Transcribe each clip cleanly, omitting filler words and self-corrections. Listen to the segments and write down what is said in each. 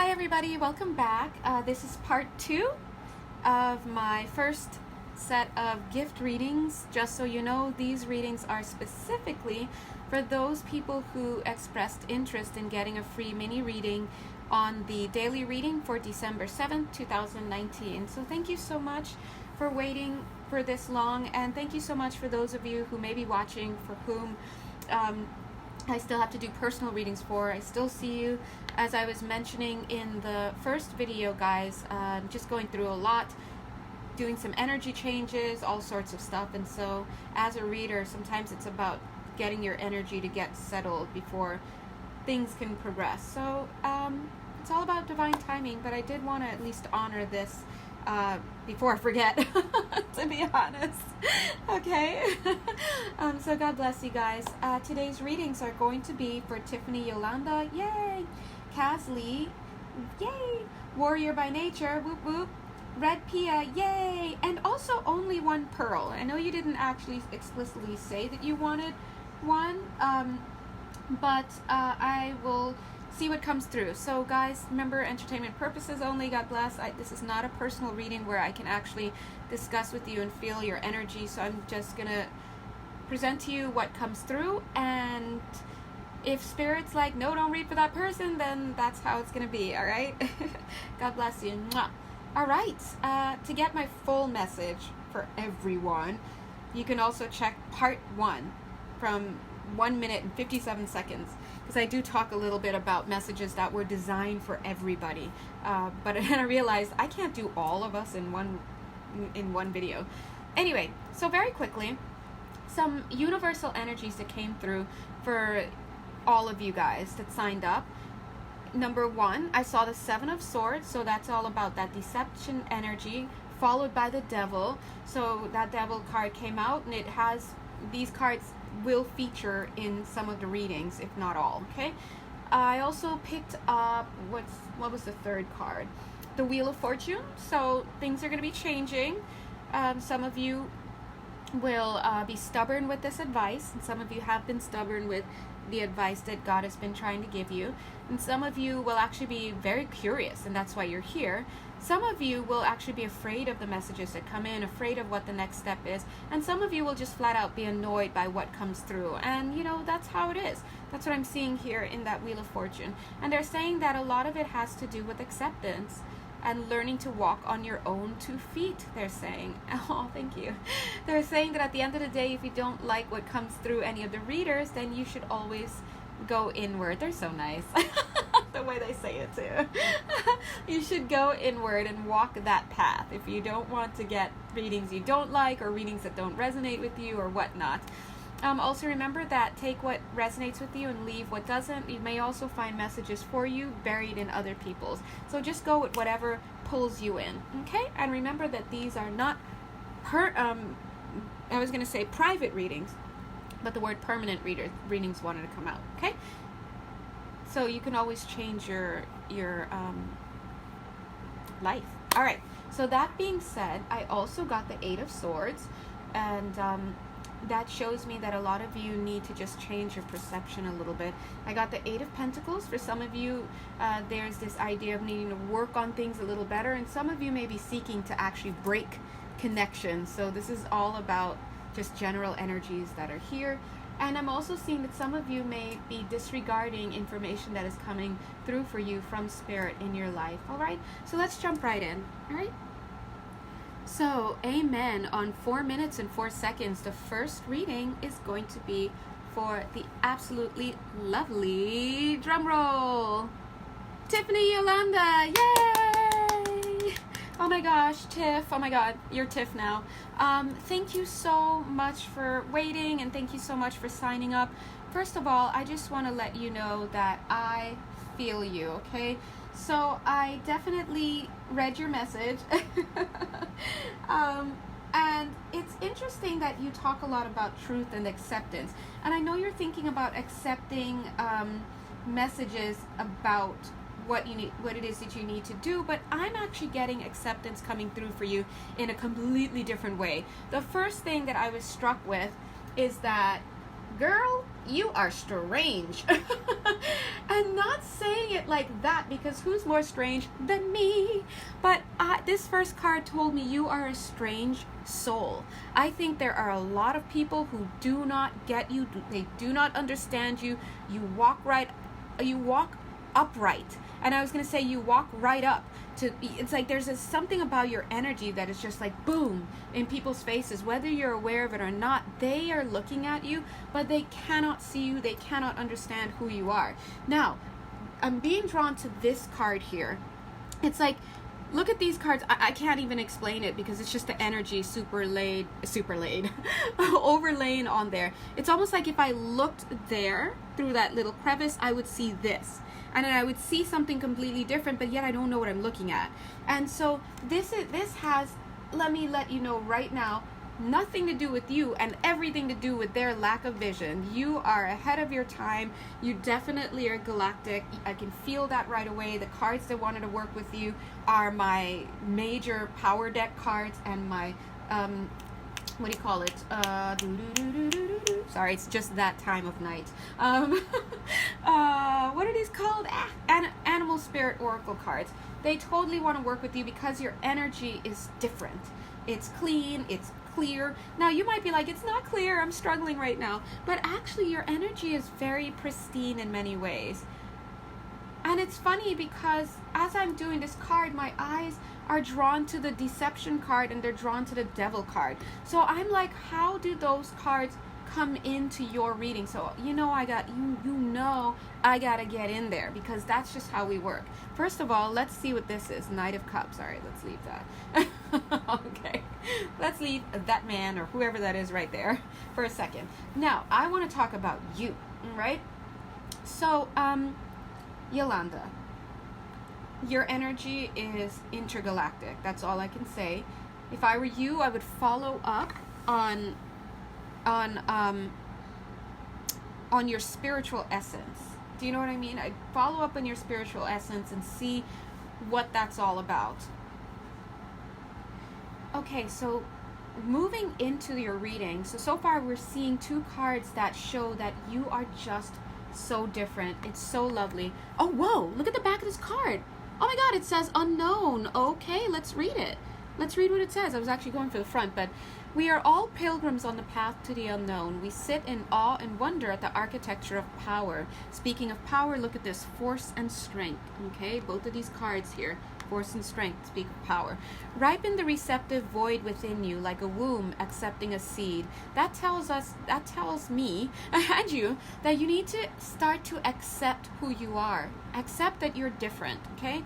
Hi everybody, welcome back. This is part 2 of my first set of gift readings. Just so you know, these readings are specifically for those people who expressed interest in getting a free mini reading on the daily reading for December 7th, 2019. So thank you so much for waiting for this long, and thank you so much for those of you who may be watching for whom I still have to do personal readings for. I still see you. As I was mentioning in the first video, guys, just going through a lot, doing some energy changes, all sorts of stuff. And so as a reader, sometimes it's about getting your energy to get settled before things can progress. So it's all about divine timing, but I did want to at least honor this before I forget, to be honest. Okay. So God bless you guys. Today's readings are going to be for Tiffany Yolanda, yay! Kaz Lee, yay! Warrior by Nature, whoop whoop. Red Pia, yay! And also only one pearl. I know you didn't actually explicitly say that you wanted one, but I will see what comes through. So guys, remember, entertainment purposes only. God bless. This is not a personal reading where I can actually discuss with you and feel your energy. So I'm just gonna present to you what comes through, and if spirit's like, no, don't read for that person, then that's how it's gonna be. All right. God bless you. Mwah. All right. To get my full message for everyone, you can also check part 1 from 1 minute and 57 seconds, because I do talk a little bit about messages that were designed for everybody, but then I realized I can't do all of us in one video. Anyway, so very quickly, some universal energies that came through for all of you guys that signed up. Number 1, I saw the 7 of Swords, so that's all about that deception energy, followed by the Devil. So that Devil card came out, and it has, these cards will feature in some of the readings, if not all. Okay. I also picked up what was the third card? The Wheel of Fortune. So things are going to be changing. Some of you will be stubborn with this advice, and some of you have been stubborn with the advice that God has been trying to give you, and some of you will actually be very curious, and that's why you're here. Some of you will actually be afraid of the messages that come in, afraid of what the next step is, and some of you will just flat out be annoyed by what comes through. And you know, that's how it is. That's what I'm seeing here in that Wheel of Fortune. And they're saying that a lot of it has to do with acceptance and learning to walk on your own 2 feet, they're saying. Oh, thank you. They're saying that at the end of the day, if you don't like what comes through any of the readers, then you should always go inward. They're so nice. The way they say it too. You should go inward and walk that path if you don't want to get readings you don't like, or readings that don't resonate with you, or whatnot. Also remember that take what resonates with you and leave what doesn't. You may also find messages for you buried in other people's. So just go with whatever pulls you in. Okay? And remember that these are not I was going to say private readings, but the word permanent readings wanted to come out. Okay? So you can always change your life. All right. So that being said, I also got the 8 of Swords, and that shows me that a lot of you need to just change your perception a little bit. I got the 8 of Pentacles. For some of you, there's this idea of needing to work on things a little better, and some of you may be seeking to actually break connections. So this is all about just general energies that are here. And I'm also seeing that some of you may be disregarding information that is coming through for you from Spirit in your life. All right, so let's jump right in. All right. So, amen. On 4 minutes and 4 seconds, the first reading is going to be for the absolutely lovely, drum roll, Tiffany Yolanda. Yay! Oh my gosh, Tiff. Oh my God, you're Tiff now. Thank you so much for waiting, and thank you so much for signing up. First of all, I just want to let you know that I feel you, okay? So I definitely read your message. And it's interesting that you talk a lot about truth and acceptance. And I know you're thinking about accepting messages about what you need, what it is that you need to do, but I'm actually getting acceptance coming through for you in a completely different way. The first thing that I was struck with is that, girl, you are strange. And not saying it like that, because who's more strange than me? But this first card told me you are a strange soul. I think there are a lot of people who do not get you. They do not understand you. You walk upright. And I was going to say you walk right up to, it's like there's something about your energy that is just like boom in people's faces, whether you're aware of it or not. They are looking at you, but they cannot see you. They cannot understand who you are. Now, I'm being drawn to this card here. It's like, look at these cards. I can't even explain it because it's just the energy overlaid on there. It's almost like if I looked there through that little crevice, I would see this. And then I would see something completely different, but yet I don't know what I'm looking at. And so this has, let me let you know right now, nothing to do with you and everything to do with their lack of vision. You are ahead of your time. You definitely are galactic. I can feel that right away. The cards that wanted to work with you are my major power deck cards and my what do you call it? Sorry, it's just that time of night. What are these called? Animal Spirit Oracle cards. They totally want to work with you because your energy is different. It's clean, it's clear. Now, you might be like, it's not clear, I'm struggling right now. But actually, your energy is very pristine in many ways. And it's funny because as I'm doing this card, my eyes are drawn to the deception card and they're drawn to the devil card. So I'm like, how do those cards come into your reading? So I gotta get in there because that's just how we work. First of all, let's see what this is. Knight of Cups. All right, let's leave that. Okay, let's leave that man or whoever that is right there for a second. Now I want to talk about you, right? So Yolanda, your energy is intergalactic. That's all I can say. If I were you, I would follow up on your spiritual essence. Do you know what I mean? I'd follow up on your spiritual essence and see what that's all about. Okay, so moving into your reading. So far we're seeing two cards that show that you are just so different. It's so lovely. Oh, whoa, look at the back of this card. Oh my God, it says unknown. Okay, let's read it. Let's read what it says. I was actually going for the front, but we are all pilgrims on the path to the unknown. We sit in awe and wonder at the architecture of power. Speaking of power, look at this, force and strength. Okay, both of these cards here, force and strength, speak of power. Ripen the receptive void within you like a womb accepting a seed. That tells me and you that you need to start to accept who you are. Accept that you're different, okay?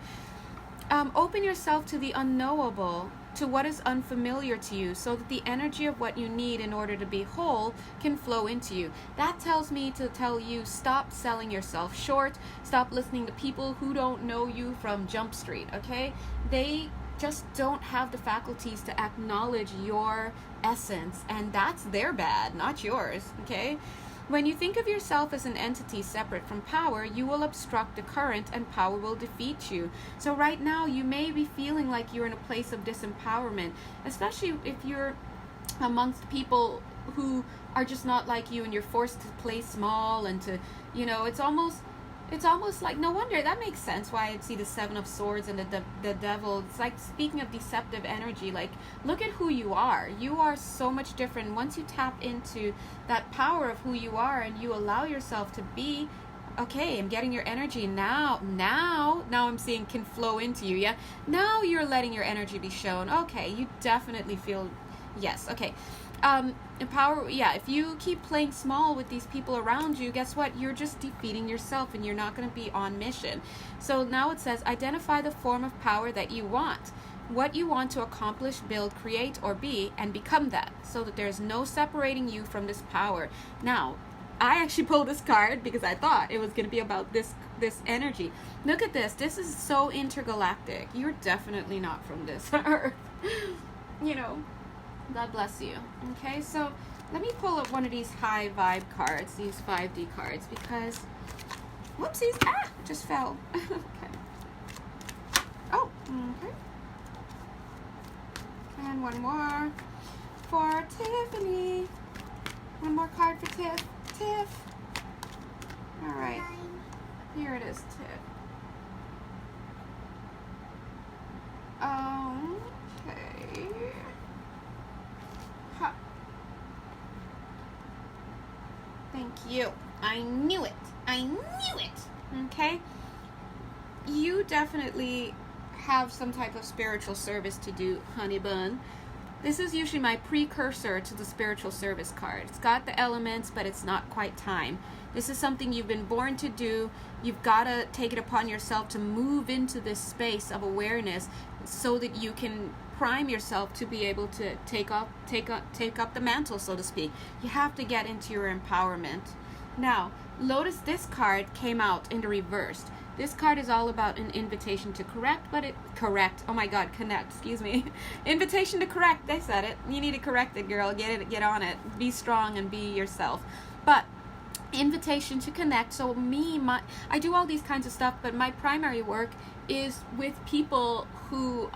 Open yourself to the unknowable, to what is unfamiliar to you, so that the energy of what you need in order to be whole can flow into you. That tells me to tell you, stop selling yourself short. Stop listening to people who don't know you from Jump Street, okay? They just don't have the faculties to acknowledge your essence, and that's their bad, not yours, okay? When you think of yourself as an entity separate from power, you will obstruct the current and power will defeat you. So right now, you may be feeling like you're in a place of disempowerment, especially if you're amongst people who are just not like you and you're forced to play small and to, it's almost like, no wonder, that makes sense why I see the Seven of Swords and the Devil. It's like, speaking of deceptive energy, like, look at who you are. You are so much different. Once you tap into that power of who you are and you allow yourself to be, okay, I'm getting your energy now I'm seeing can flow into you, yeah? Now you're letting your energy be shown. Okay, you definitely feel, yes, okay. Power, yeah, if you keep playing small with these people around you, guess what? You're just defeating yourself and you're not going to be on mission. So now it says, identify the form of power that you want. What you want to accomplish, build, create, or be, and become that, so that there's no separating you from this power. Now, I actually pulled this card because I thought it was going to be about this energy. Look at this. This is so intergalactic. You're definitely not from this earth. God bless you. Okay, so let me pull up one of these high vibe cards, these 5D cards, because, whoopsies, it just fell. Okay. Oh, okay. And one more for Tiffany. One more card for Tiff. All right. Here it is, Tiff. Okay. Ha. Thank you. I knew it. I knew it. Okay? You definitely have some type of spiritual service to do, honey bun. This is usually my precursor to the spiritual service card. It's got the elements, but it's not quite time. This is something you've been born to do. You've got to take it upon yourself to move into this space of awareness so that you can prime yourself to be able to take up the mantle, so to speak. You have to get into your empowerment. Now, notice this card came out in the reversed. This card is all about an invitation to connect, excuse me. Invitation to correct, they said it. You need to correct it, girl. Get on it. Be strong and be yourself. But invitation to connect. So I do all these kinds of stuff, but my primary work is with people who,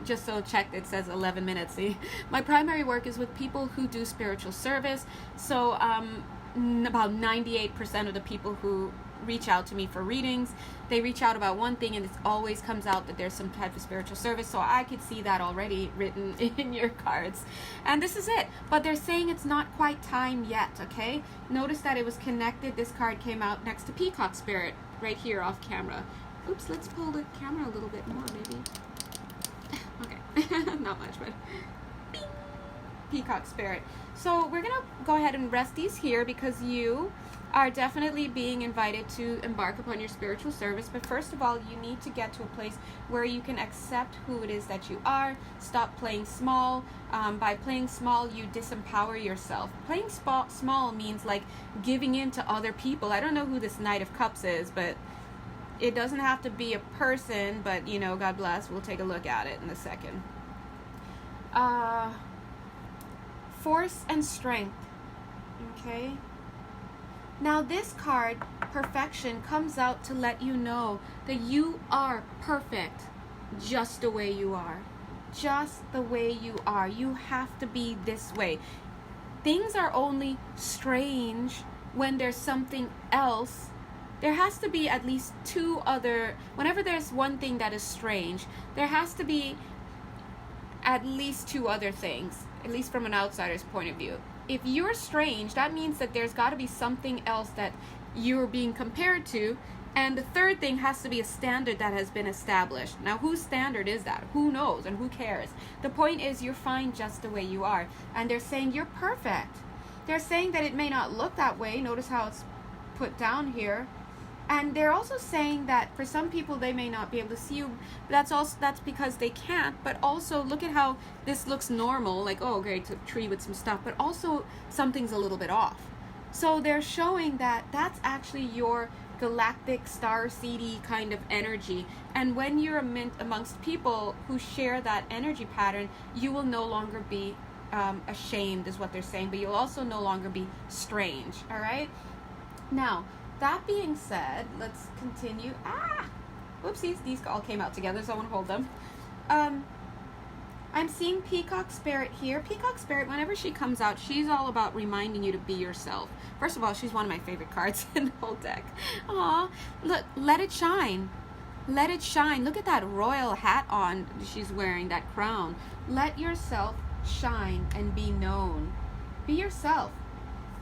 just so checked, it says 11 minutes. See, my primary work is with people who do spiritual service. So about 98% of the people who reach out to me for readings, they reach out about one thing, and it always comes out that there's some type of spiritual service. So I could see that already written in your cards, and this is it. But they're saying it's not quite time yet. Okay, notice that it was connected. This card came out next to Peacock Spirit right here off camera. Oops, let's pull the camera a little bit more, maybe. Okay, not much, but bing! Peacock Spirit. So we're gonna go ahead and rest these here because you are definitely being invited to embark upon your spiritual service. But first of all, you need to get to a place where you can accept who it is that you are. Stop playing small. By playing small, you disempower yourself. Playing small means like giving in to other people. I don't know who this Knight of Cups is, but it doesn't have to be a person, but you know, God bless. We'll take a look at it in a second. Force and strength. Okay. Now this card, perfection, comes out to let you know that you are perfect just the way you are. Just the way you are. You have to be this way. Things are only strange when there's something else. There has to be at least whenever there's one thing that is strange, there has to be at least two other things, at least from an outsider's point of view. If you're strange, that means that there's got to be something else that you're being compared to, and the third thing has to be a standard that has been established. Now, whose standard is that? Who knows and who cares? The point is you're fine just the way you are, and they're saying you're perfect. They're saying that it may not look that way. Notice how it's put down here. And they're also saying that for some people they may not be able to see you, but that's because they can't. But also look at how this looks normal, like, oh great, a tree with some stuff, but also something's a little bit off. So they're showing that that's actually your galactic star seedy kind of energy, and when you're amongst people who share that energy pattern, you will no longer be ashamed, is what they're saying, but you'll also no longer be strange. All right, now that being said, let's continue. Whoopsies, these all came out together, so I want to hold them. I'm seeing Peacock Spirit here. Peacock Spirit, whenever she comes out, she's all about reminding you to be yourself. First of all, she's one of my favorite cards in the whole deck. Aw, look, let it shine. Let it shine. Look at that royal hat on she's wearing, that crown. Let yourself shine and be known. Be yourself.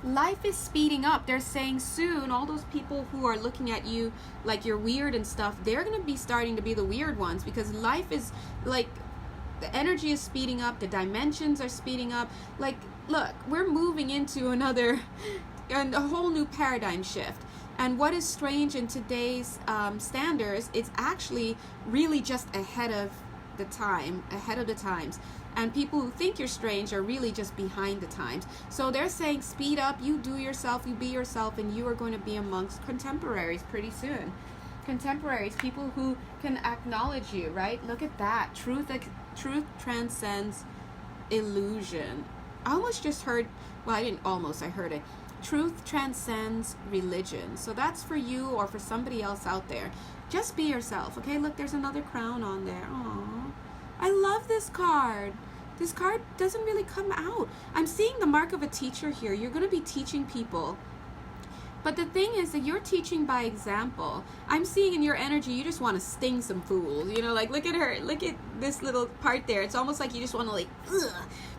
Life is speeding up. They're saying soon all those people who are looking at you like you're weird and stuff, they're going to be starting to be the weird ones, because life is like, the energy is speeding up, the dimensions are speeding up. Like, look, we're moving into a whole new paradigm shift. And what is strange in today's standards, it's actually really just ahead of the times. And people who think you're strange are really just behind the times. So they're saying speed up, you do yourself, you be yourself, and you are going to be amongst contemporaries pretty soon. Contemporaries, people who can acknowledge you, right? Look at that. Truth transcends illusion. I almost just heard, well, I didn't almost, I heard it. Truth transcends religion. So that's for you or for somebody else out there. Just be yourself, okay? Look, there's another crown on there. Aww. I love this card. This card doesn't really come out. I'm seeing the mark of a teacher here. You're going to be teaching people. But the thing is that you're teaching by example. I'm seeing in your energy, you just want to sting some fools. You know, like, look at her. Look at this little part there. It's almost like you just want to, like, ugh,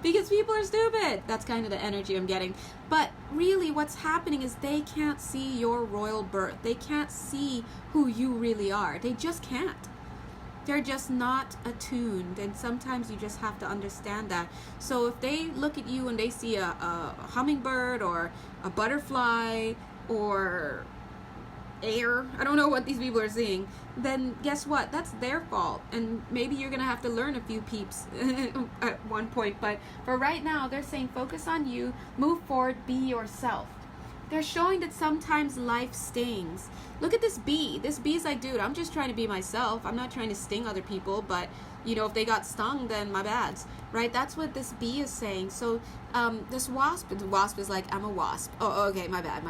because people are stupid. That's kind of the energy I'm getting. But really what's happening is they can't see your royal birth. They can't see who you really are. They just can't. They're just not attuned, and sometimes you just have to understand that. So if they look at you and they see a hummingbird or a butterfly or air, I don't know what these people are seeing, then guess what? That's their fault. And maybe you're going to have to learn a few peeps at one point. But for right now, they're saying focus on you, move forward, be yourself. They're showing that sometimes life stings. Look at this bee. This bee's like, dude, I'm just trying to be myself. I'm not trying to sting other people, but, you know, if they got stung, then my bads, right? That's what this bee is saying. So this wasp, the wasp is like, I'm a wasp. Oh, okay, my bad.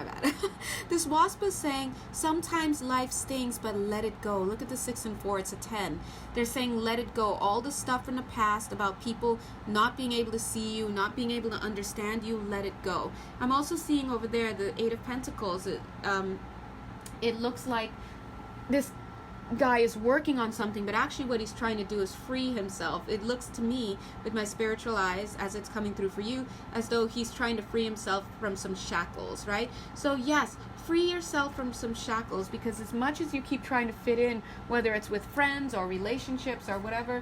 This wasp is saying, sometimes life stings, but let it go. Look at the 6 and 4, it's a 10. They're saying, let it go. All the stuff from the past about people not being able to see you, not being able to understand you, let it go. I'm also seeing over there the 8 of Pentacles. It looks like this guy is working on something, but actually what he's trying to do is free himself. It looks to me, with my spiritual eyes, as it's coming through for you, as though he's trying to free himself from some shackles, right? So yes, free yourself from some shackles, because as much as you keep trying to fit in, whether it's with friends or relationships or whatever,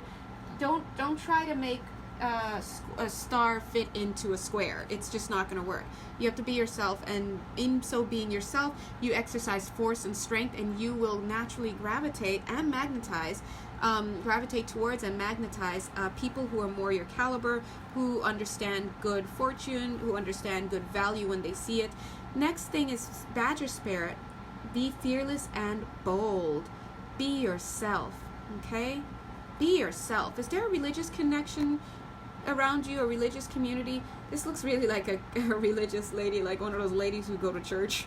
don't try to make a star fit into a square. It's just not going to work. You have to be yourself, and in so being yourself, you exercise force and strength, and you will naturally gravitate and magnetize, gravitate towards and magnetize people who are more your caliber, who understand good fortune, who understand good value when they see it. Next thing is Badger Spirit. Be fearless and bold. Be yourself, okay? Be yourself. Is there a religious connection around you, a religious community? This looks really like a religious lady, like one of those ladies who go to church.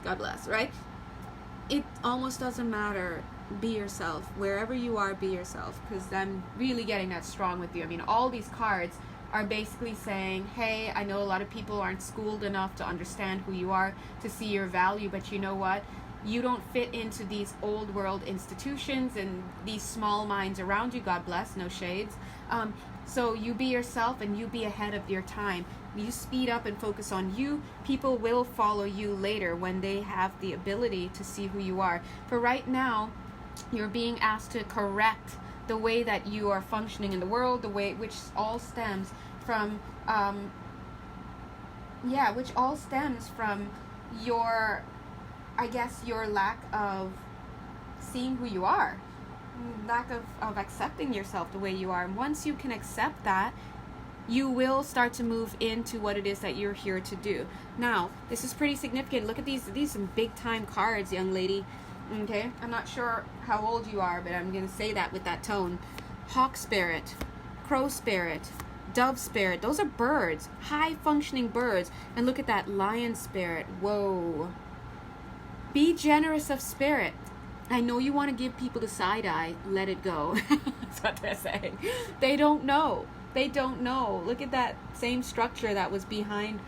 God bless, right? It almost doesn't matter. Be yourself. Wherever you are, be yourself, because I'm really getting that strong with you. I mean, all these cards are basically saying, hey, I know a lot of people aren't schooled enough to understand who you are, to see your value, but you know what? You don't fit into these old world institutions and these small minds around you. God bless, no shades. So you be yourself, and you be ahead of your time. You speed up and focus on you. People will follow you later when they have the ability to see who you are. For right now, you're being asked to correct the way that you are functioning in the world, the way which all stems from your, I guess, your lack of seeing who you are, lack of accepting yourself the way you are. And once you can accept that, you will start to move into what it is that you're here to do. Now, this is pretty significant. Look at these some big time cards, young lady. Okay, I'm not sure how old you are, but I'm going to say that with that tone. Hawk Spirit, Crow Spirit, Dove Spirit. Those are birds, high functioning birds. And look at that Lion Spirit. Whoa. Be generous of spirit. I know you want to give people the side eye. Let it go. That's what they're saying. They don't know. They don't know. Look at that same structure that was behind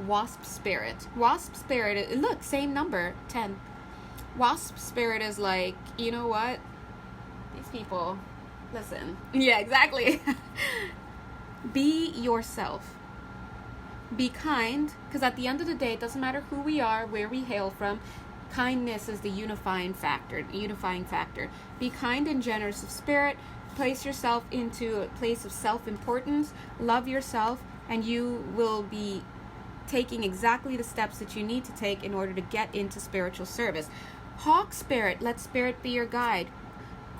Wasp Spirit. Wasp Spirit, look, same number, 10. Wasp Spirit is like, you know what? These people, listen. Yeah, exactly. Be yourself. Be kind, because at the end of the day, it doesn't matter who we are, where we hail from. Kindness is the unifying factor. Be kind and generous of spirit. Place yourself into a place of self-importance. Love yourself, and you will be taking exactly the steps that you need to take in order to get into spiritual service. Hawk Spirit, let spirit be your guide.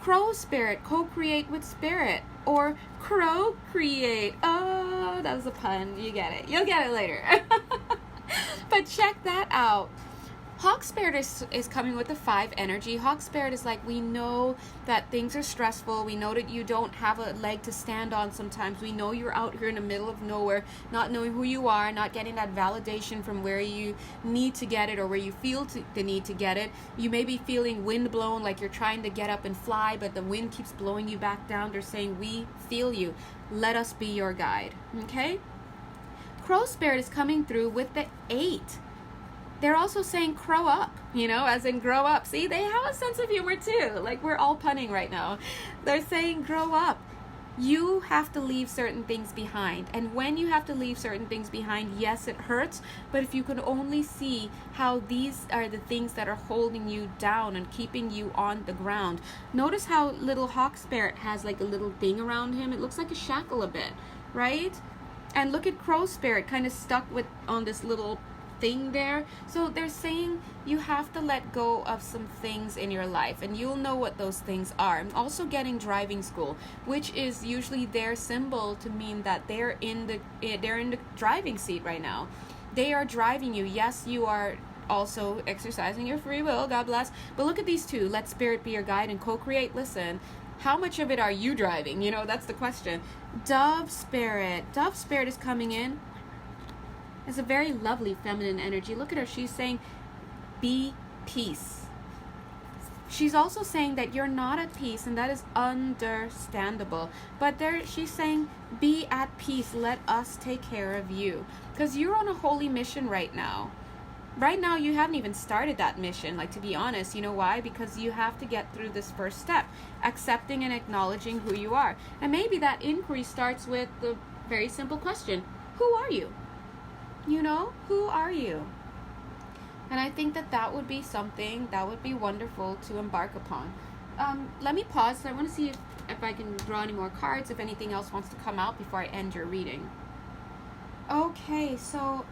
Crow Spirit, co-create with spirit, or crow-create. Oh, that was a pun. You get it. You'll get it later. But check that out. Hawk Spirit is coming with the 5 energy. Hawk Spirit is like, we know that things are stressful. We know that you don't have a leg to stand on sometimes. We know you're out here in the middle of nowhere, not knowing who you are, not getting that validation from where you need to get it or where you feel the need to get it. You may be feeling wind blown, like you're trying to get up and fly, but the wind keeps blowing you back down. They're saying, we feel you. Let us be your guide. Okay? Crow Spirit is coming through with the 8. They're also saying grow up, as in grow up. See, they have a sense of humor too. Like, we're all punning right now. They're saying grow up. You have to leave certain things behind. And when you have to leave certain things behind, yes, it hurts. But if you can only see how these are the things that are holding you down and keeping you on the ground. Notice how little Hawk Spirit has like a little thing around him. It looks like a shackle a bit, right? And look at Crow Spirit kind of stuck on this little thing there. So they're saying you have to let go of some things in your life, and you'll know what those things are. I'm also getting driving school, which is usually their symbol to mean that they're in the driving seat right now. They are driving you. Yes, you are also exercising your free will, God bless, but look at these two. Let spirit be your guide and co-create. Listen, how much of it are you driving? That's the question. Dove Spirit is coming in. It's a very lovely feminine energy. Look at her. She's saying, be peace. She's also saying that you're not at peace, and that is understandable. But she's saying, be at peace. Let us take care of you. Because you're on a holy mission right now. Right now, you haven't even started that mission, to be honest. You know why? Because you have to get through this first step, accepting and acknowledging who you are. And maybe that inquiry starts with the very simple question, who are you? Who are you? And I think that would be something that would be wonderful to embark upon. Let me pause. I want to see if I can draw any more cards, if anything else wants to come out before I end your reading. Okay, so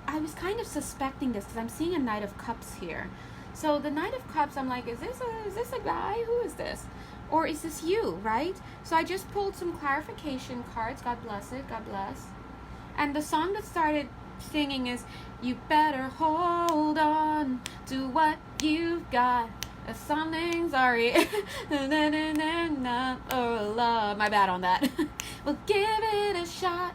I was kind of suspecting this because I'm seeing a Knight of Cups here. So the Knight of Cups, I'm like, is this a guy? Who is this? Or is this you, right? So I just pulled some clarification cards. God bless it. God bless. And the song that started singing is, you better hold on to what you've got. Something, sorry. Oh, love. My bad on that. We'll give it a shot.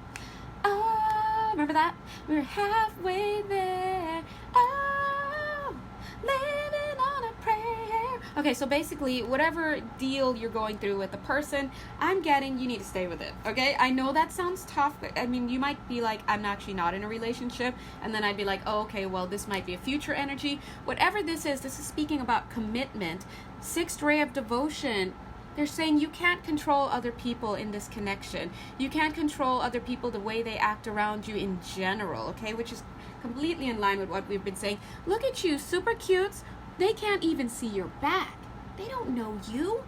Oh, remember that? We're halfway there. Oh, living on a prayer. Okay, so basically, whatever deal you're going through with the person, I'm getting you need to stay with it, okay? I know that sounds tough, but I mean, you might be like, I'm actually not in a relationship, and then I'd be like, oh, okay, well, this might be a future energy. Whatever this is speaking about commitment. Sixth ray of devotion. They're saying you can't control other people in this connection. You can't control other people the way they act around you in general, okay? Which is completely in line with what we've been saying. Look at you, super cutes. They can't even see your back. They don't know you.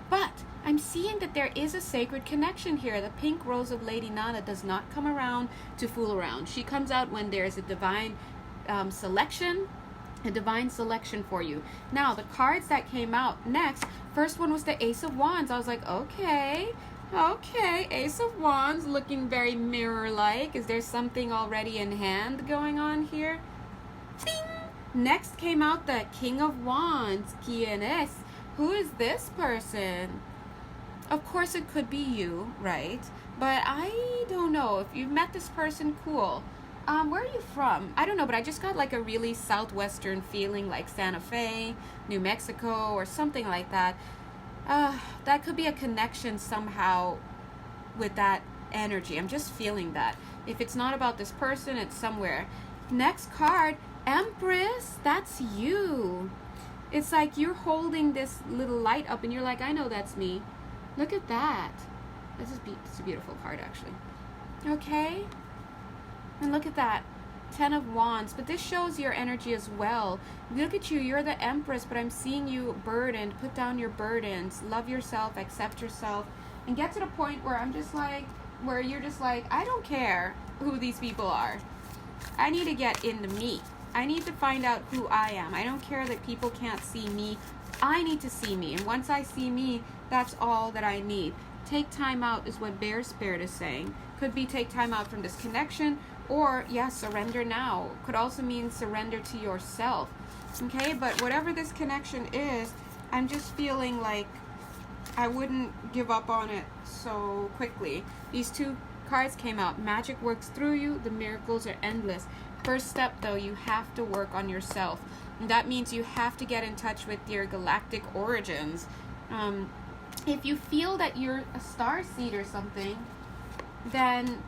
But I'm seeing that there is a sacred connection here. The pink rose of Lady Nana does not come around to fool around. She comes out when there's a divine selection for you. Now, the cards that came out next, first one was the Ace of Wands. I was like, okay, Ace of Wands, looking very mirror-like. Is there something already in hand going on here? Ding! Next came out the King of Wands. ¿Quién es? Who is this person? Of course it could be you, right? But I don't know. If you've met this person, cool. Where are you from? I don't know, but I just got like a really southwestern feeling, like Santa Fe, New Mexico, or something like that. That could be a connection somehow with that energy. I'm just feeling that. If it's not about this person, it's somewhere. Next card, Empress. That's you. It's like you're holding this little light up and you're like, I know that's me. Look at that. It's a beautiful card, actually. Okay. And look at that. 10 of Wands. But this shows your energy as well. Look at you. You're the Empress, but I'm seeing you burdened. Put down your burdens. Love yourself. Accept yourself. And get to the point where you're just like, I don't care who these people are. I need to get into me. I need to find out who I am. I don't care that people can't see me. I need to see me. And once I see me, that's all that I need. Take time out is what Bear Spirit is saying. Could be take time out from this connection, or surrender now. Could also mean surrender to yourself. Okay, but whatever this connection is, I'm just feeling like I wouldn't give up on it so quickly. These two cards came out. Magic works through you. The miracles are endless. First step, though, you have to work on yourself. And that means you have to get in touch with your galactic origins. If you feel that you're a starseed or something, then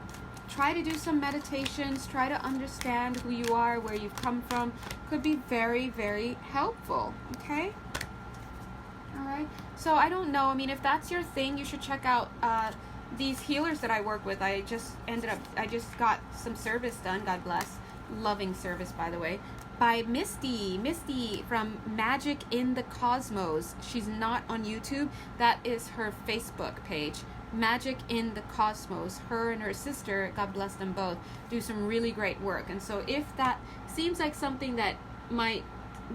try to do some meditations, try to understand who you are, where you've come from. Could be very, very helpful, okay? All right. So I don't know. I mean, if that's your thing, you should check out these healers that I work with. I just got some service done. God bless. Loving service, by the way, by Misty from Magic in the Cosmos. She's not on YouTube. That is her Facebook page. Magic in the Cosmos. Her and her sister, God bless them both, do some really great work. And so if that seems like something that might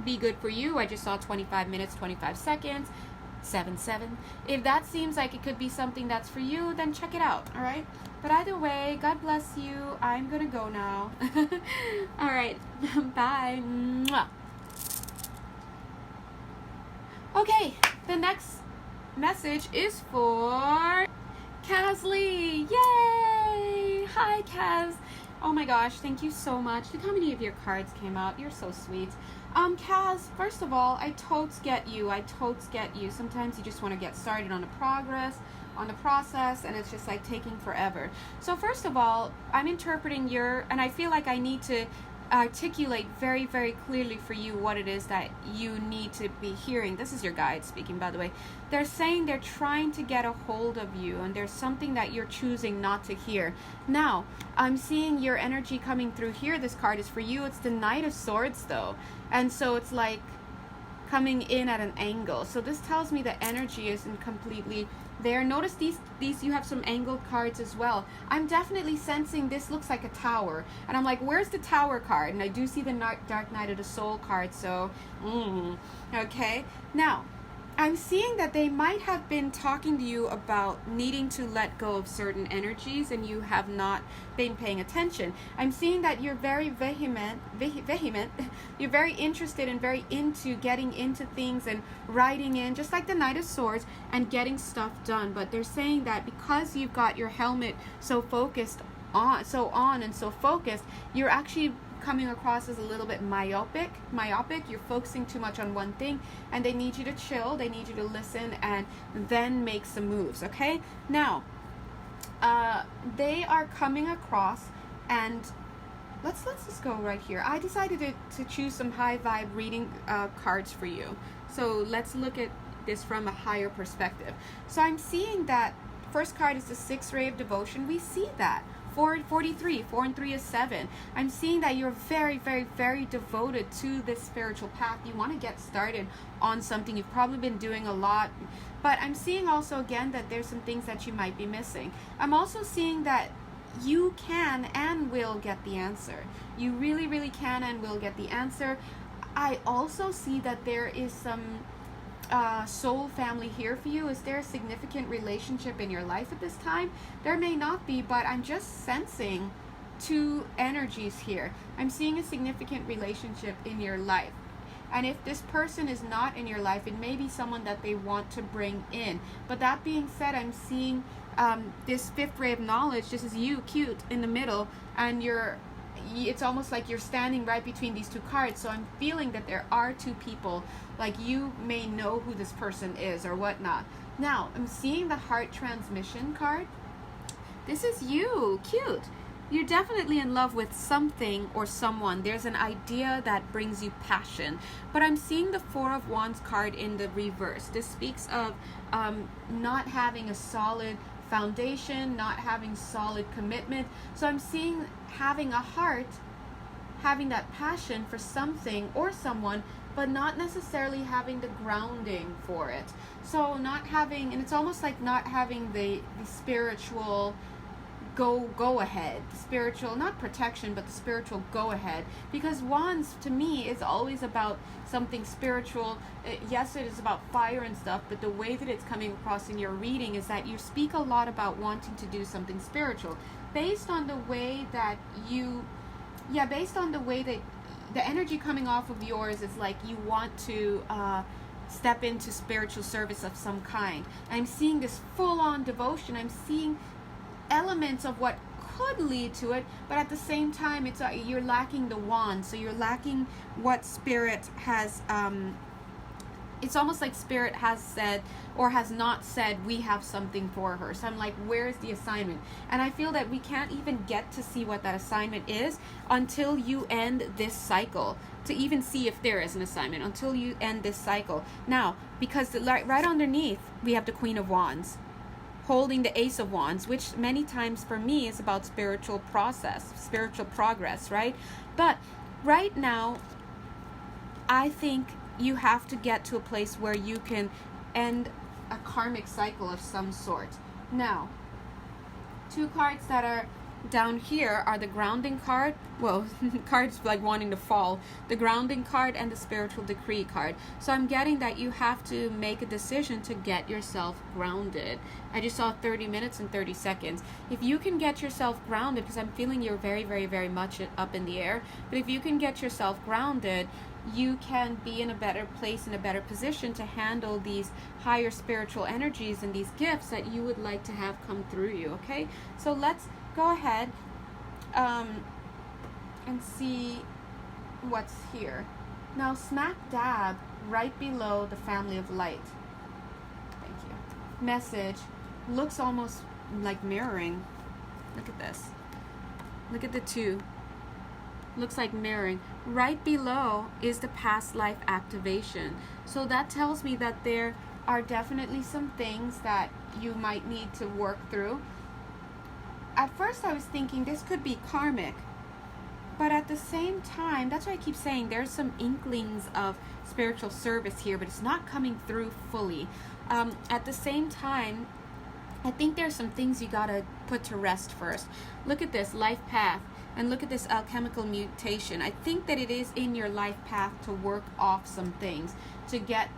be good for you, I just saw 25 minutes, 25 seconds, 7-7. If that seems like it could be something that's for you, then check it out, all right? But either way, God bless you. I'm gonna go now. All right, bye. Mwah. Okay, the next message is for Kaz Lee. Yay! Hi, Kaz. Oh my gosh, thank you so much. Look how many of your cards came out. You're so sweet. Kaz, first of all, I totes get you. Sometimes you just want to get started on the process, and it's just like taking forever. So first of all, I'm interpreting and I feel like I need to articulate very, very clearly for you what it is that you need to be hearing. This is your guide speaking, by the way. They're saying they're trying to get a hold of you, and there's something that you're choosing not to hear. Now, I'm seeing your energy coming through here. This card is for you. It's the Knight of Swords, though. And so it's like coming in at an angle. So this tells me the energy isn't completely there. Notice these you have some angled cards as well. I'm definitely sensing this looks like a tower, and I'm like, where's the tower card? And I do see the Dark Knight of the Soul card. So okay, now I'm seeing that they might have been talking to you about needing to let go of certain energies, and you have not been paying attention. I'm seeing that you're very vehement. You're very interested and very into getting into things and writing in, just like the Knight of Swords, and getting stuff done. But they're saying that because you've got your helmet so focused on and so focused, you're actually coming across as a little bit myopic. You're focusing too much on one thing, and they need you to chill. They need you to listen and then make some moves. Okay, now they are coming across, and let's just go right here. I decided to choose some high vibe reading cards for you. So let's look at this from a higher perspective. So I'm seeing that first card is the 6th ray of devotion. We see that 43, 4 and 3 is 7. I'm seeing that you're very, very, very devoted to this spiritual path. You want to get started on something. You've probably been doing a lot, but I'm seeing also again that there's some things that you might be missing. I'm also seeing that you can and will get the answer. You really, really can and will get the answer. I also see that there is some soul family here for you. Is there a significant relationship in your life at this time? There may not be, but I'm just sensing two energies here. I'm seeing a significant relationship in your life, and if this person is not in your life, it may be someone that they want to bring in. But that being said, I'm seeing this 5th ray of knowledge. This is you, cute, in the middle, and it's almost like you're standing right between these two cards. So I'm feeling that there are two people, like you may know who this person is or whatnot. Now I'm seeing the heart transmission card. This is you, cute. You're definitely in love with something or someone. There's an idea that brings you passion. But I'm seeing the 4 of Wands card in the reverse. This speaks of not having a solid foundation, not having solid commitment. So I'm seeing having a heart, having that passion for something or someone, but not necessarily having the grounding for it. So not having, and it's almost like not having the spiritual go ahead, the spiritual, not protection, but the spiritual go ahead. Because Wands to me is always about something spiritual. Yes, it is about fire and stuff, but the way that it's coming across in your reading is that you speak a lot about wanting to do something spiritual based on the way that the energy coming off of yours is like you want to step into spiritual service of some kind. I'm seeing this full-on devotion. I'm seeing elements of what could lead to it, but at the same time it's you're lacking the wand, so you're lacking what spirit has it's almost like Spirit has said or has not said we have something for her. So I'm like, where's the assignment? And I feel that we can't even get to see what that assignment is until you end this cycle, to even see if there is an assignment, until you end this cycle. Now, because right underneath we have the Queen of Wands holding the Ace of Wands, which many times for me is about spiritual process, spiritual progress, right? But right now, I think you have to get to a place where you can end a karmic cycle of some sort. Now, two cards that are down here are the grounding card. Well, cards like wanting to fall. The grounding card and the spiritual decree card. So I'm getting that you have to make a decision to get yourself grounded. I just saw 30 minutes and 30 seconds. If you can get yourself grounded, because I'm feeling you're very, very, very much up in the air, but if you can get yourself grounded, you can be in a better place, in a better position to handle these higher spiritual energies and these gifts that you would like to have come through you, okay? So let's go ahead and see what's here. Now, smack dab right below the family of light. Thank you. Message looks almost like mirroring. Look at this. Look at the two. Looks like mirroring. Right below is the past life activation. So that tells me that there are definitely some things that you might need to work through. At first I was thinking this could be karmic, but at the same time, that's why I keep saying there's some inklings of spiritual service here, but it's not coming through fully. At the same time, I think there's some things you gotta put to rest first. Look at this life path. And look at this alchemical mutation. I think that it is in your life path to work off some things, to get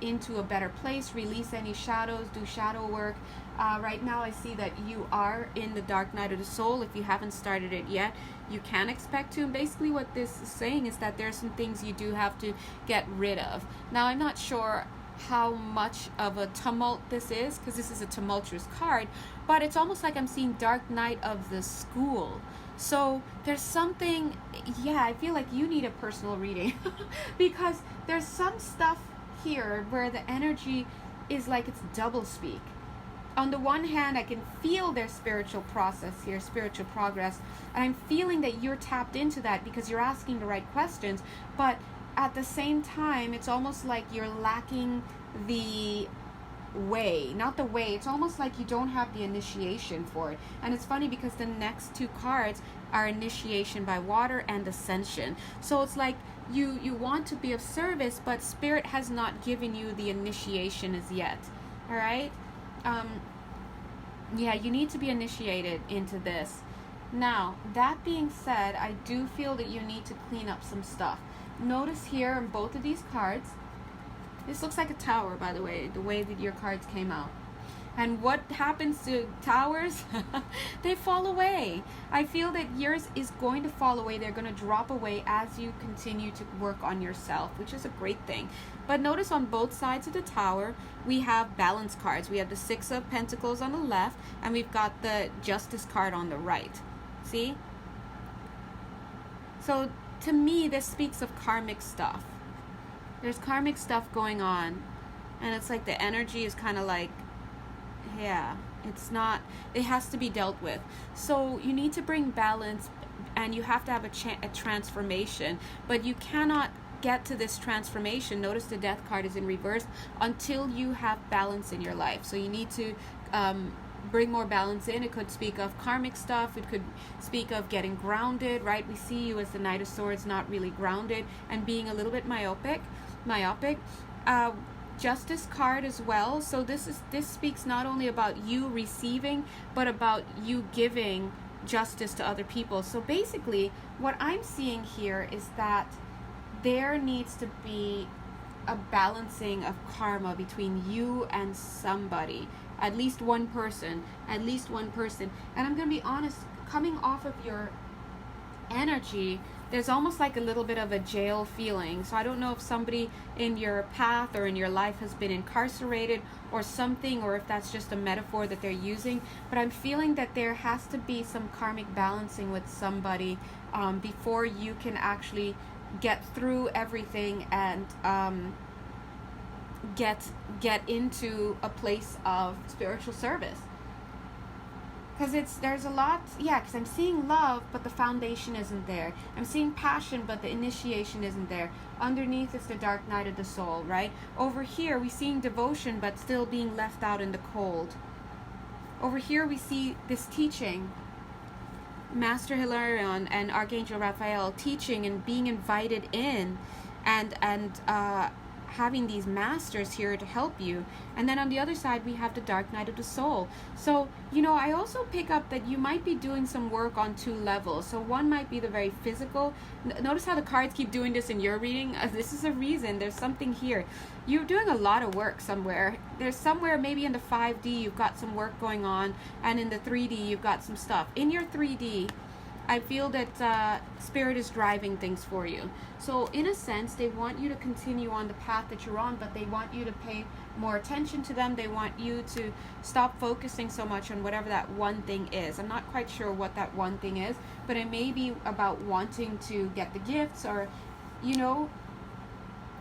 into a better place, release any shadows, do shadow work. Right now I see that you are in the dark night of the soul. If you haven't started it yet, you can expect to. And basically what this is saying is that there's some things you do have to get rid of. Now, I'm not sure how much of a tumult this is, because this is a tumultuous card, but it's almost like I'm seeing dark night of the school. So there's something, yeah, I feel like you need a personal reading because there's some stuff here where the energy is like it's double speak. On the one hand, I can feel their spiritual process here, spiritual progress, and I'm feeling that you're tapped into that because you're asking the right questions, but at the same time, it's almost like you're lacking the way, not the way. It's almost like you don't have the initiation for it. And it's funny because the next two cards are initiation by water and ascension. So it's like you want to be of service, but Spirit has not given you the initiation as yet. All right? Yeah, you need to be initiated into this. Now, that being said, I do feel that you need to clean up some stuff. Notice here on both of these cards, this looks like a tower, by the way that your cards came out. And what happens to towers? They fall away. I feel that yours is going to fall away. They're going to drop away as you continue to work on yourself, which is a great thing. But notice on both sides of the tower, we have balance cards. We have the Six of Pentacles on the left, and we've got the Justice card on the right. See? So to me, this speaks of karmic stuff. There's karmic stuff going on, and it's like the energy is kind of like, yeah, it's not, it has to be dealt with. So you need to bring balance, and you have to have a transformation, but you cannot get to this transformation. Notice the Death card is in reverse until you have balance in your life. So you need to bring more balance in. It could speak of karmic stuff. It could speak of getting grounded, right? We see you as the Knight of Swords, not really grounded, and being a little bit myopic. Justice card as well. So this speaks not only about you receiving, but about you giving justice to other people. So basically, what I'm seeing here is that there needs to be a balancing of karma between you and somebody. At least one person. And I'm going to be honest, coming off of your energy, there's almost like a little bit of a jail feeling. So I don't know if somebody in your path or in your life has been incarcerated or something, or if that's just a metaphor that they're using. But I'm feeling that there has to be some karmic balancing with somebody before you can actually get through everything and get into a place of spiritual service. Because there's a lot, yeah, because I'm seeing love, but the foundation isn't there. I'm seeing passion, but the initiation isn't there. Underneath is the dark night of the soul, right? Over here, we're seeing devotion, but still being left out in the cold. Over here, we see this teaching. Master Hilarion and Archangel Raphael teaching and being invited in, and having these masters here to help you. And then on the other side, we have the dark night of the soul. So, you know, I also pick up that you might be doing some work on 2 levels. So one might be the very physical. Notice how the cards keep doing this in your reading. This is a reason. There's something here. You're doing a lot of work somewhere. There's somewhere maybe in the 5D you've got some work going on, and in the 3D you've got some stuff. In your 3D, I feel that Spirit is driving things for you. So in a sense, they want you to continue on the path that you're on, but they want you to pay more attention to them. They want you to stop focusing so much on whatever that one thing is. I'm not quite sure what that one thing is, but it may be about wanting to get the gifts, or, you know,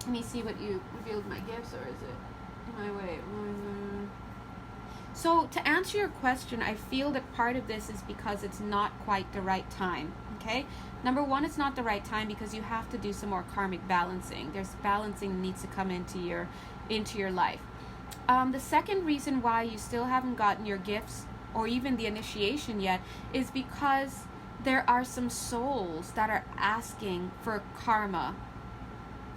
let me see what you revealed my gifts, or is it my way? So to answer your question, I feel that part of this is because it's not quite the right time, okay? Number one, it's not the right time because you have to do some more karmic balancing. There's balancing that needs to come into your life. The second reason why you still haven't gotten your gifts or even the initiation yet is because there are some souls that are asking for karma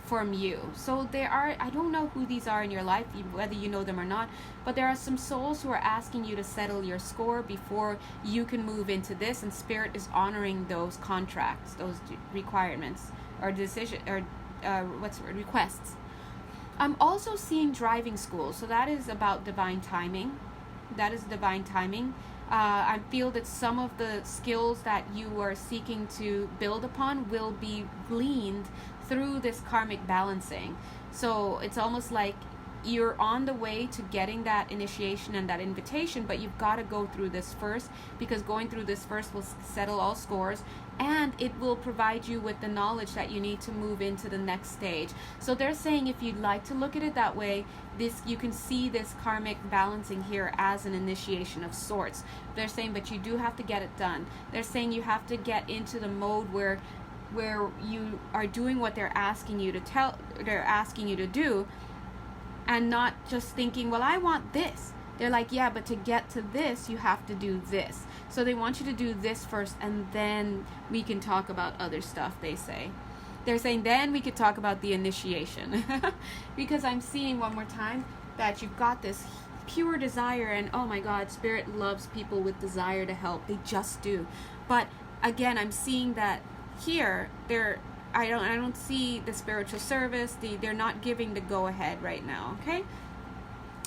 from you. So there are, I don't know who these are in your life, whether you know them or not, but there are some souls who are asking you to settle your score before you can move into this, and Spirit is honoring those contracts, those requirements, or decision, or requests. I'm also seeing driving school, so that is about divine timing. That is divine timing. I feel that some of the skills that you are seeking to build upon will be gleaned through this karmic balancing. So it's almost like you're on the way to getting that initiation and that invitation, but you've got to go through this first, because going through this first will settle all scores, and it will provide you with the knowledge that you need to move into the next stage. So they're saying, if you'd like to look at it that way, this, you can see this karmic balancing here as an initiation of sorts. They're saying, but you do have to get it done. They're saying you have to get into the mode where you are doing what they're asking you to do, and not just thinking, well, I want this. They're like, yeah, but to get to this, you have to do this. So they want you to do this first, and then we can talk about other stuff, they say. They're saying then we could talk about the initiation. Because I'm seeing one more time that you've got this pure desire, and oh my God, Spirit loves people with desire to help. They just do. But again, I'm seeing that here, I don't see the spiritual service. They're not giving the go-ahead right now, okay?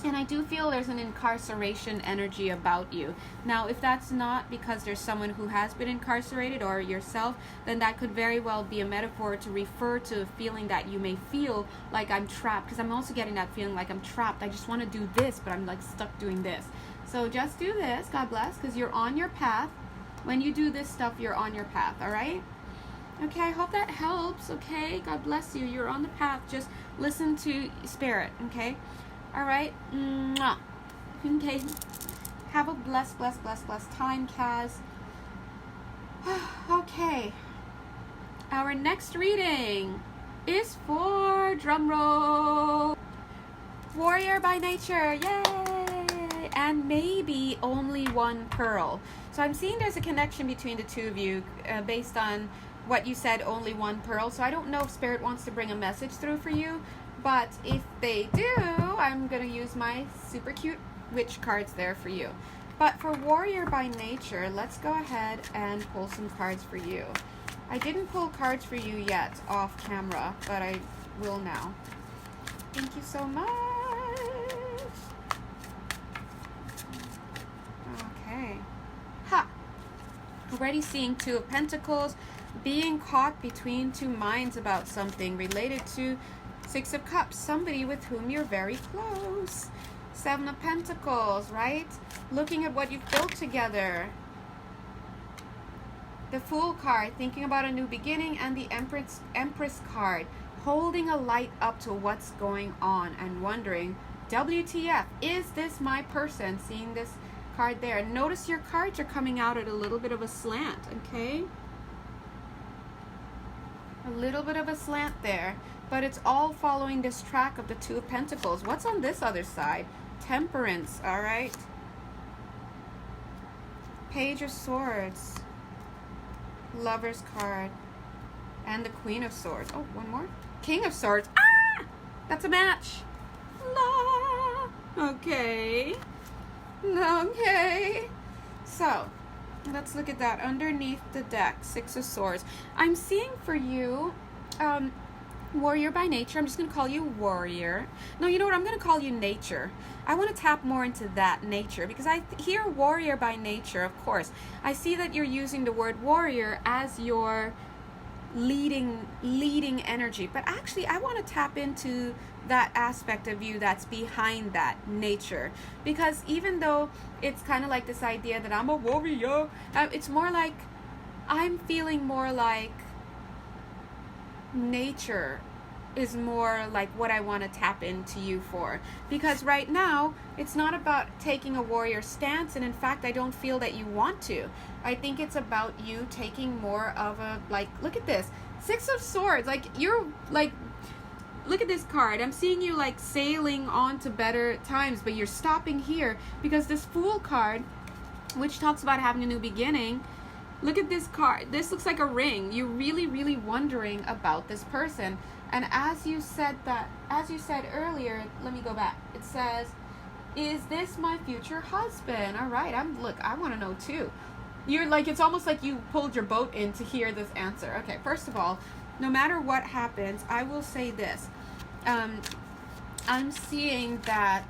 And I do feel there's an incarceration energy about you. Now, if that's not because there's someone who has been incarcerated or yourself, then that could very well be a metaphor to refer to a feeling that you may feel like I'm trapped. Because I'm also getting that feeling like I'm trapped. I just want to do this, but I'm like stuck doing this. So just do this, God bless, because you're on your path. When you do this stuff, you're on your path, all right? Okay, I hope that helps, okay? God bless you. You're on the path. Just listen to Spirit, okay? All right? Mwah. Okay. Have a blessed time, Kaz. Okay. Our next reading is for, drumroll, Warrior by Nature. Yay! And maybe only one pearl. So I'm seeing there's a connection between the two of you based on what you said, only one pearl. So I don't know if Spirit wants to bring a message through for you, but if they do, I'm going to use my super cute witch cards there for you. But for Warrior by Nature, let's go ahead and pull some cards for you. I didn't pull cards for you yet off camera, but I will now. Thank you so much. Okay. Ha! Already seeing Two of Pentacles, being caught between two minds about something related to Six of Cups, somebody with whom you're very close. Seven of Pentacles, right? Looking at what you've built together. The Fool card, thinking about a new beginning, and the Empress card, holding a light up to what's going on and wondering, WTF, is this my person? Seeing this card there. Notice your cards are coming out at a little bit of a slant, okay? A little bit of a slant there, but it's all following this track of the Two of Pentacles. What's on this other side? Temperance, all right? Page of Swords, Lover's card, and the Queen of Swords. Oh, one more. King of Swords. Ah! That's a match. La. Okay. Okay. So, let's look at that. Underneath the deck, Six of Swords. I'm seeing for you, warrior by nature. I'm just going to call you warrior. No, you know what? I'm going to call you nature. I want to tap more into that nature because I hear warrior by nature, of course. I see that you're using the word warrior as your leading energy. But actually, I want to tap into that aspect of you that's behind that nature. Because even though it's kind of like this idea that I'm a warrior, it's more like I'm feeling more like nature is more like what I want to tap into you for. Because right now, it's not about taking a warrior stance, and in fact, I don't feel that you want to. I think it's about you taking more of a, like, look at this. Six of Swords, like, you're, like, look at this card. I'm seeing you, like, sailing on to better times, but you're stopping here because this Fool card, which talks about having a new beginning, look at this card. This looks like a ring. You're really, really wondering about this person. And as you said earlier, let me go back. It says, is this my future husband? All right, look, I want to know too. You're like, it's almost like you pulled your boat in to hear this answer. Okay, first of all, no matter what happens, I will say this. I'm seeing that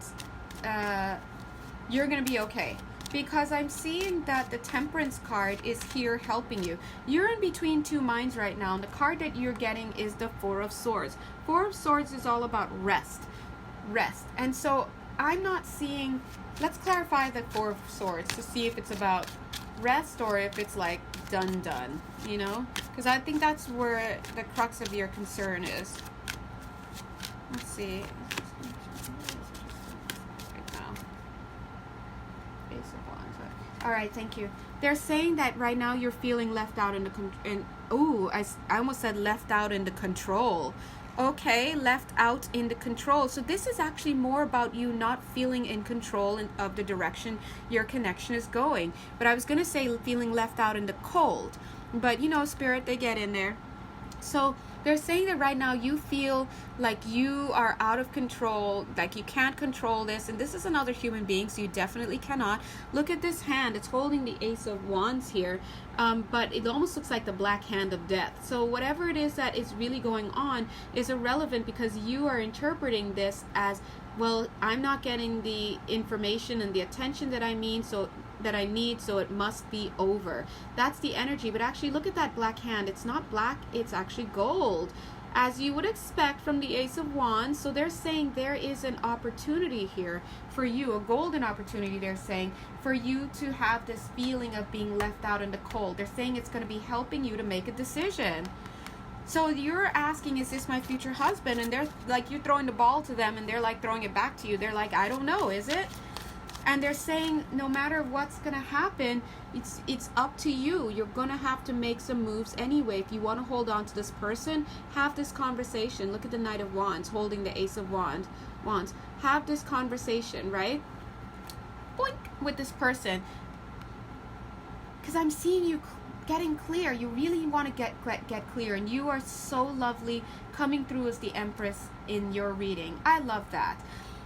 you're going to be okay. Because I'm seeing that the Temperance card is here helping you. You're in between two minds right now, and the card that you're getting is the Four of Swords. Four of Swords is all about rest. And so I'm not seeing, let's clarify the Four of Swords to see if it's about rest or if it's like done, you know? Because I think that's where the crux of your concern is. Let's see. All right, thank you. They're saying that right now you're feeling left out in the I almost said left out in the control. Okay, left out in the control. So this is actually more about you not feeling in control of the direction your connection is going. But I was going to say feeling left out in the cold. But, you know, Spirit, they get in there. So they're saying that right now you feel like you are out of control, like you can't control this, and this is another human being, so you definitely cannot. Look at this hand. It's holding the Ace of Wands here, but it almost looks like the Black Hand of Death. So whatever it is that is really going on is irrelevant because you are interpreting this as, well, I'm not getting the information and the attention that I need, so it must be over. That's the energy. But actually, look at that black hand. It's not black, it's actually gold, as you would expect from the Ace of Wands. So they're saying there is an opportunity here for you, a golden opportunity, they're saying, for you to have this feeling of being left out in the cold. They're saying it's going to be helping you to make a decision. So you're asking, is this my future husband? And they're like, you're throwing the ball to them, and they're like throwing it back to you. They're like, I don't know, is it? And they're saying no matter what's going to happen, it's up to you. You're going to have to make some moves anyway. If you want to hold on to this person, have this conversation. Look at the Knight of Wands holding the Ace of Wands. Have this conversation, right? Boink, with this person. Because I'm seeing you getting clear. You really want to get clear. And you are so lovely coming through as the Empress in your reading. I love that.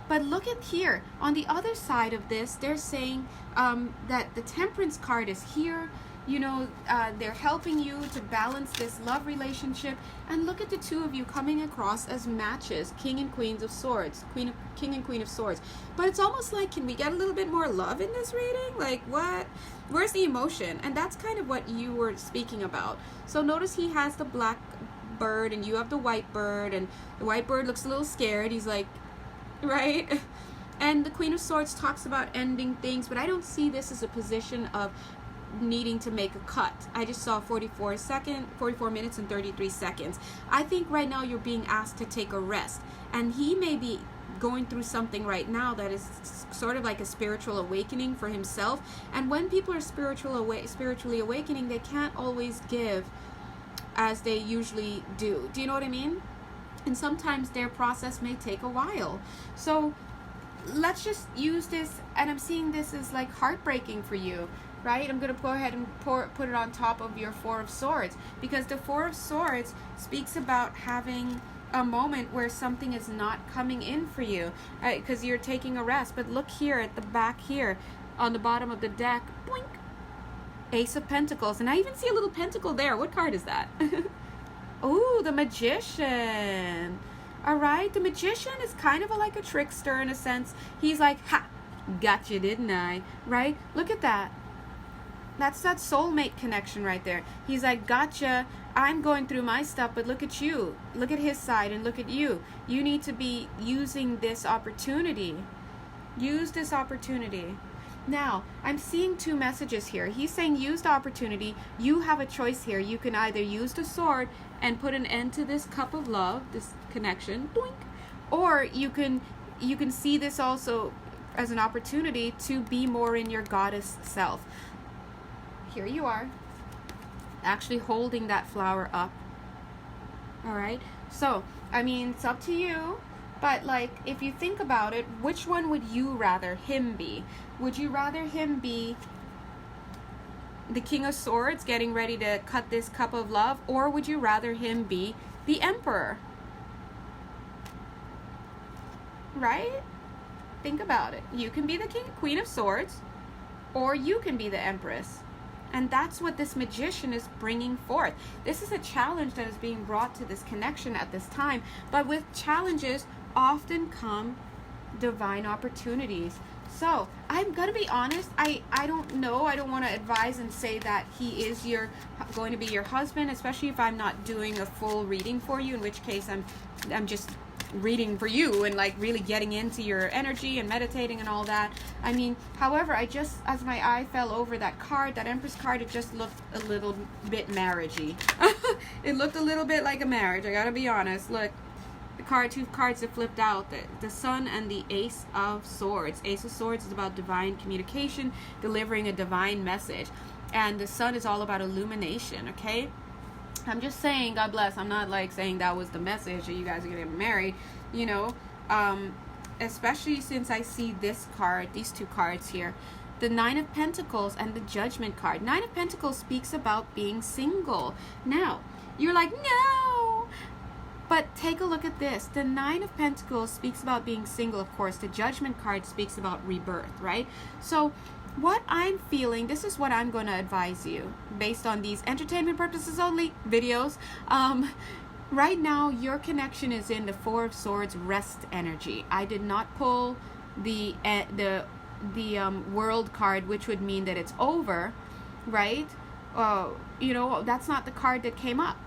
But look at here, on the other side of this, they're saying that the Temperance card is here. You know, they're helping you to balance this love relationship. And look at the two of you coming across as matches, King and Queen of Swords. King and Queen of Swords. But it's almost like, can we get a little bit more love in this reading? Like, what? Where's the emotion? And that's kind of what you were speaking about. So notice he has the black bird and you have the white bird. And the white bird looks a little scared. He's like, right? And the Queen of Swords talks about ending things, but I don't see this as a position of needing to make a cut. I just saw 44 minutes and 33 seconds. I think right now you're being asked to take a rest, and he may be going through something right now that is sort of like a spiritual awakening for himself. And when people are spiritually awakening, they can't always give as they usually do. Do you know what I mean? And sometimes their process may take a while. So let's just use this, and I'm seeing this as like heartbreaking for you, right? I'm going to go ahead and put it on top of your Four of Swords, because the Four of Swords speaks about having a moment where something is not coming in for you, right? Because you're taking a rest. But look here at the back here on the bottom of the deck, boink, Ace of Pentacles, and I even see a little pentacle there. What card is that? Oh, the Magician. All right, the Magician is kind of like a trickster in a sense. He's like, ha, gotcha, didn't I? Right? Look at that. That's that soulmate connection right there. He's like, gotcha, I'm going through my stuff, but look at you. Look at his side and look at you. You need to be using this opportunity. Use this opportunity. Now, I'm seeing two messages here. He's saying use the opportunity. You have a choice here. You can either use the sword and put an end to this cup of love, this connection, doink, or you can see this also as an opportunity to be more in your goddess self. Here you are, actually holding that flower up. All right, so I mean, it's up to you, but like, if you think about it, which one would you rather him be? Would you rather him be the King of Swords getting ready to cut this cup of love, or would you rather him be the Emperor? Right? Think about it. You can be the Queen of Swords, or you can be the Empress. And that's what this Magician is bringing forth. This is a challenge that is being brought to this connection at this time. But with challenges often come divine opportunities. So I'm going to be honest. I don't know. I don't want to advise and say that he is going to be your husband, especially if I'm not doing a full reading for you, in which case I'm just reading for you and like really getting into your energy and meditating and all that. I mean, however, I just, as my eye fell over that card, that Empress card, it just looked a little bit marriagey. It looked a little bit like a marriage, I gotta be honest. Look, the two cards that flipped out, the Sun and the Ace of Swords. Ace of Swords is about divine communication, delivering a divine message, and the Sun is all about illumination. Okay, I'm just saying, God bless. I'm not like saying that was the message that you guys are gonna get married, you know, especially since I see this card, these two cards here, the Nine of Pentacles and the Judgment card. Nine of Pentacles speaks about being single. Now, you're like, no, but take a look at this. The Nine of Pentacles speaks about being single, of course. The Judgment card speaks about rebirth, right? So what I'm feeling, this is what I'm going to advise you based on these entertainment purposes only videos. Right now, your connection is in the Four of Swords rest energy. I did not pull the World card, which would mean that it's over, right? You know, that's not the card that came up.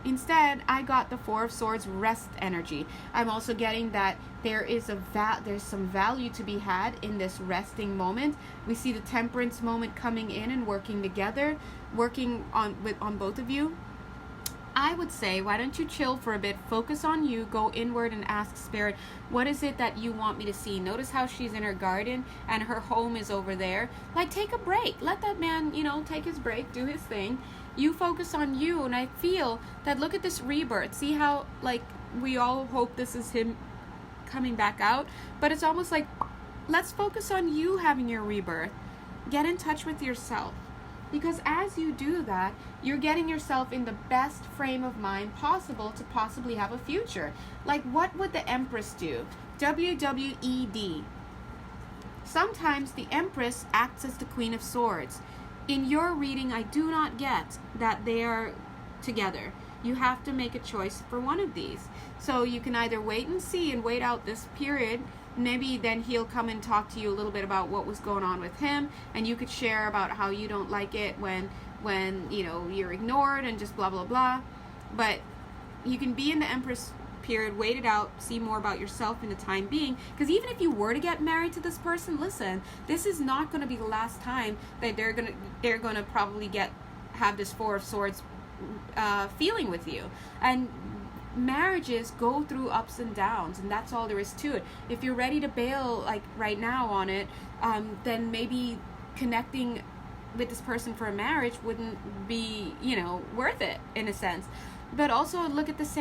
Instead, I got the Four of Swords rest energy. I'm also getting that there is there's some value to be had in this resting moment. We see the Temperance moment coming in and working together, working on both of you. I would say, why don't you chill for a bit, focus on you, go inward and ask Spirit, what is it that you want me to see? Notice how she's in her garden and her home is over there. Like, take a break. Let that man, you know, take his break, do his thing. You focus on you, and I feel that, look at this rebirth. See how, like, we all hope this is him coming back out, but it's almost like, let's focus on you having your rebirth. Get in touch with yourself. Because as you do that, you're getting yourself in the best frame of mind possible to possibly have a future. Like, what would the Empress do? WWED. Sometimes the Empress acts as the Queen of Swords. In your reading, I do not get that they are together. You have to make a choice for one of these. So you can either wait and see and wait out this period. Maybe then he'll come and talk to you a little bit about what was going on with him, and you could share about how you don't like it when you know, you're ignored and just blah blah blah. But you can be in the Empress period, wait it out, see more about yourself in the time being. Because even if you were to get married to this person, listen, this is not going to be the last time that they're gonna probably have this Four of Swords feeling with you. And marriages go through ups and downs, and that's all there is to it. If you're ready to bail like right now on it, then maybe connecting with this person for a marriage wouldn't be, worth it in a sense. But also look at this.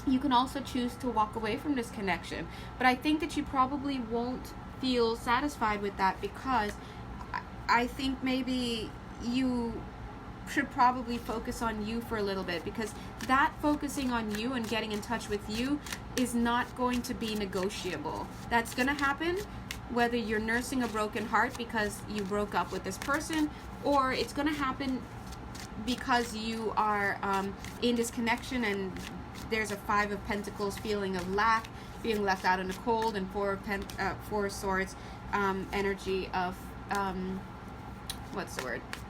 You can also choose to walk away from this connection. But I think that you probably won't feel satisfied with that, because I think maybe you should probably focus on you for a little bit, because that focusing on you and getting in touch with you is not going to be negotiable. That's going to happen whether you're nursing a broken heart because you broke up with this person, or it's going to happen because you are in this connection and there's a Five of Pentacles feeling of lack, being left out in the cold, and Four of Swords energy of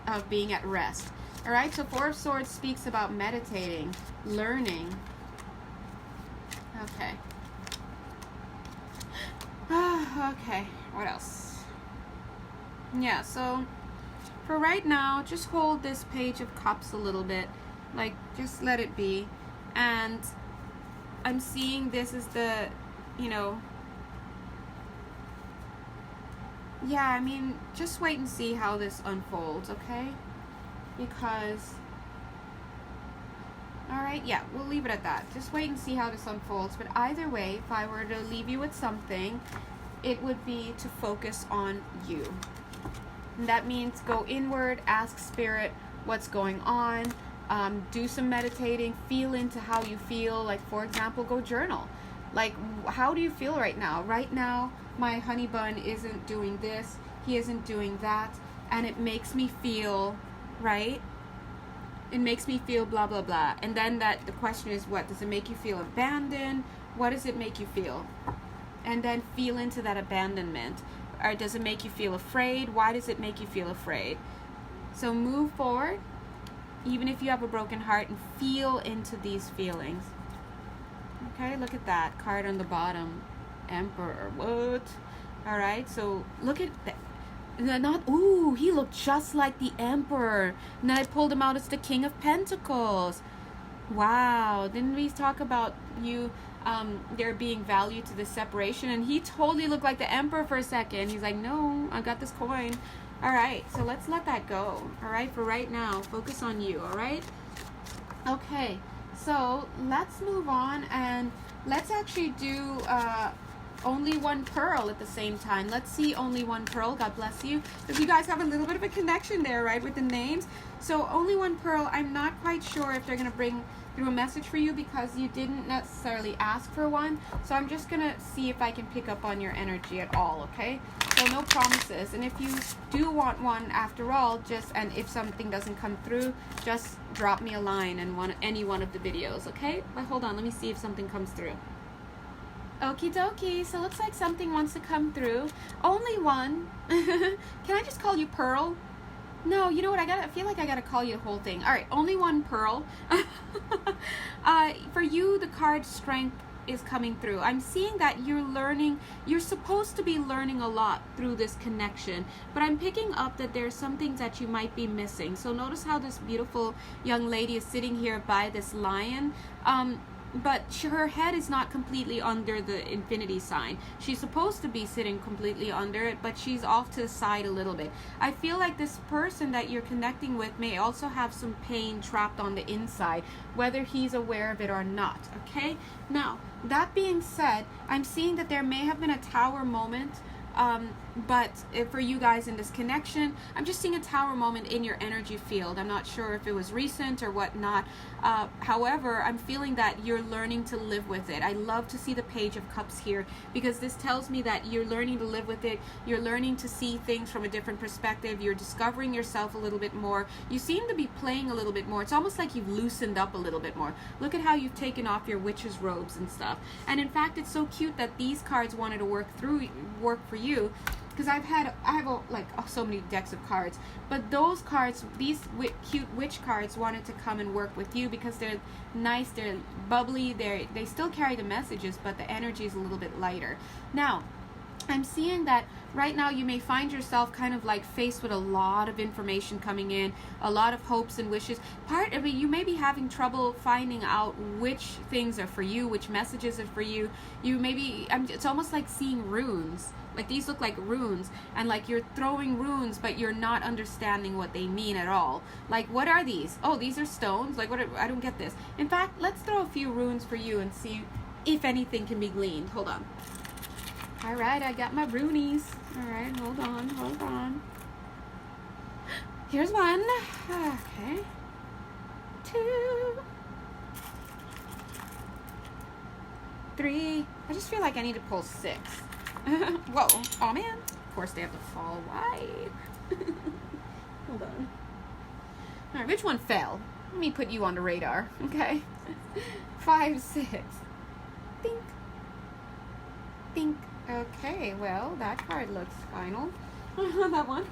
of being at rest. All right, so Four of Swords speaks about meditating, learning. Okay. Okay, what else? Yeah, so for right now, just hold this Page of Cups a little bit. Like, just let it be. And I'm seeing this as the, yeah, I mean, just wait and see how this unfolds, okay? Because, alright, yeah, we'll leave it at that. Just wait and see how this unfolds. But either way, if I were to leave you with something, it would be to focus on you. And that means go inward, ask Spirit what's going on, do some meditating, feel into how you feel. Like, for example, go journal. Like, how do you feel right now? Right now, my honey bun isn't doing this, he isn't doing that, and it makes me feel, right? It makes me feel blah, blah, blah. And then the question is, what? Does it make you feel abandoned? What does it make you feel? And then feel into that abandonment. Or does it make you feel afraid? Why does it make you feel afraid? So move forward, even if you have a broken heart, and feel into these feelings. Okay, look at that card on the bottom. Emperor, what? Alright, so look at that. Ooh, he looked just like the Emperor. And then I pulled him out as the King of Pentacles. Wow, didn't we talk about you, there being value to this separation? And he totally looked like the Emperor for a second. He's like, no, I got this coin. Alright, so let's let that go. Alright, for right now, focus on you, alright? Okay, so let's move on, and let's actually do only one pearl at the same time. Let's see only one pearl. God bless you. Because you guys have a little bit of a connection there, right, with the names. So only one pearl. I'm not quite sure if they're going to bring through a message for you because you didn't necessarily ask for one. So I'm just going to see if I can pick up on your energy at all, okay? So no promises. And if you do want one after all, and if something doesn't come through, just drop me a line in any one of the videos, okay? But hold on, let me see if something comes through. Okie dokie, so looks like something wants to come through. Only one. Can I just call you Pearl? No, you know what, I feel like I gotta call you the whole thing. Alright, only one Pearl. For you, the card Strength is coming through. I'm seeing that you're supposed to be learning a lot through this connection, but I'm picking up that there's some things that you might be missing. So notice how this beautiful young lady is sitting here by this lion. But her head is not completely under the infinity sign. She's supposed to be sitting completely under it, but she's off to the side a little bit. I feel like this person that you're connecting with may also have some pain trapped on the inside, whether he's aware of it or not, okay? Now, that being said, I'm seeing that there may have been a tower moment, but for you guys in this connection, I'm just seeing a tower moment in your energy field. I'm not sure if it was recent or whatnot. However, I'm feeling that you're learning to live with it. I love to see the Page of Cups here because this tells me that you're learning to live with it. You're learning to see things from a different perspective. You're discovering yourself a little bit more. You seem to be playing a little bit more. It's almost like you've loosened up a little bit more. Look at how you've taken off your witch's robes and stuff. And in fact, it's so cute that these cards wanted to work for you, because I have so many decks of cards, but those cards, these cute witch cards, wanted to come and work with you because they're nice, they're bubbly, they still carry the messages, but the energy is a little bit lighter. Now, I'm seeing that right now you may find yourself kind of like faced with a lot of information coming in, a lot of hopes and wishes. Part of it, you may be having trouble finding out which things are for you, which messages are for you. You may be, it's almost like seeing runes. Like these look like runes, and like you're throwing runes, but you're not understanding what they mean at all. Like, what are these? Oh, these are stones? Like, what? I don't get this. In fact, let's throw a few runes for you and see if anything can be gleaned. Hold on. All right, I got my runes. All right, hold on. Here's one. Okay. 2, 3. I just feel like I need to pull 6. Whoa. Oh, man. Of course, they have to fall wide. Hold on. All right, which one fell? Let me put you on the radar, okay? 5, 6. Think. Think. Okay, well, that card looks final. That one.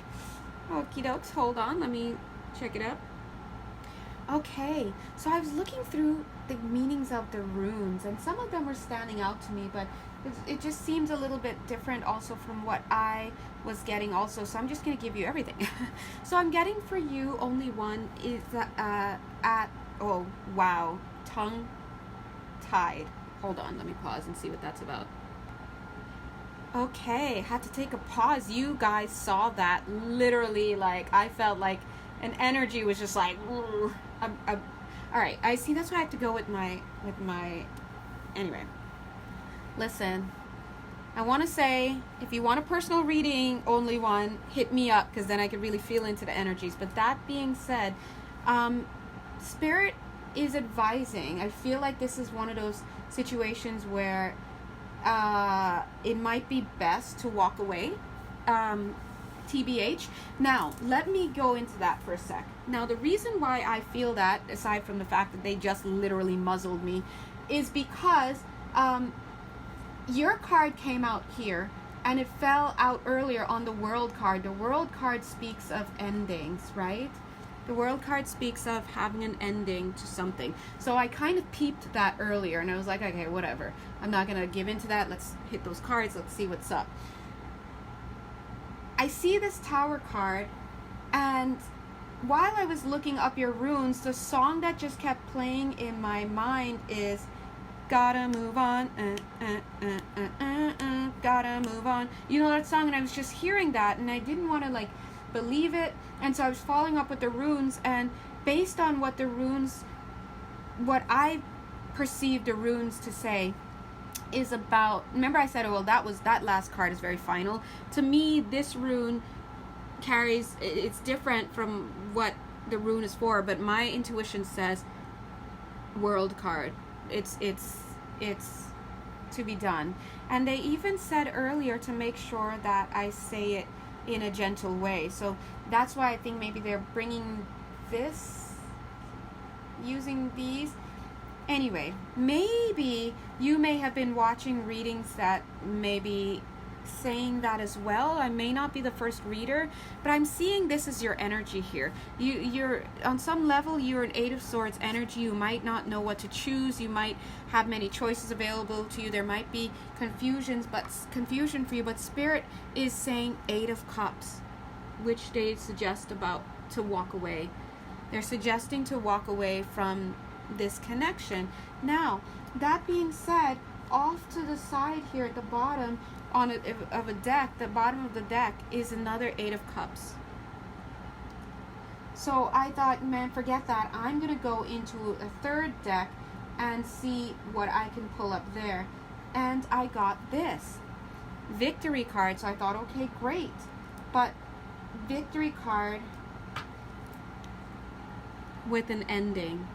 Okie dokes. Hold on. Let me check it out. Okay, so I was looking through the meanings of the runes, and some of them were standing out to me, but it just seems a little bit different also from what I was getting also, so I'm just going to give you everything. So I'm getting for you only one is oh, wow, tongue-tied. Hold on, let me pause and see what that's about. Okay, had to take a pause. You guys saw that. Literally, like, I felt like an energy was just like, all right, I see. That's why I have to go with my, anyway. Listen, I want to say, if you want a personal reading, only one, hit me up, because then I could really feel into the energies. But that being said, Spirit is advising. I feel like this is one of those situations where it might be best to walk away. TBH. Now, let me go into that for a sec. Now, the reason why I feel that, aside from the fact that they just literally muzzled me, is because your card came out here, and it fell out earlier on the World card. The World card speaks of endings, right? The World card speaks of having an ending to something. So I kind of peeped that earlier, and I was like, okay, whatever. I'm not going to give into that. Let's hit those cards. Let's see what's up. I see this Tower card, and while I was looking up your runes, the song that just kept playing in my mind is Gotta Move On, gotta move on. You know that song, and I was just hearing that, and I didn't want to, like, believe it, and so I was following up with the runes, and based on what the runes, what I perceived the runes to say is about, remember I said, oh, well, that last card is very final. To me, this rune carries, it's different from what the rune is for, but my intuition says World card. It's to be done. And they even said earlier to make sure that I say it in a gentle way. So that's why I think maybe they're bringing this, using these. Anyway, maybe you may have been watching readings that may be saying that as well. I may not be the first reader, but I'm seeing this as your energy here. You're on some level, you're an 8 of Swords energy. You might not know what to choose. You might have many choices available to you. There might be confusion for you, but Spirit is saying 8 of Cups, which they suggest about to walk away. They're suggesting to walk away from this connection. Now, that being said, off to the side here at the bottom of a deck, the bottom of the deck is another 8 of Cups. So I thought, man, forget that. I'm going to go into a third deck and see what I can pull up there. And I got this Victory card. So I thought, okay, great. But Victory card with an ending.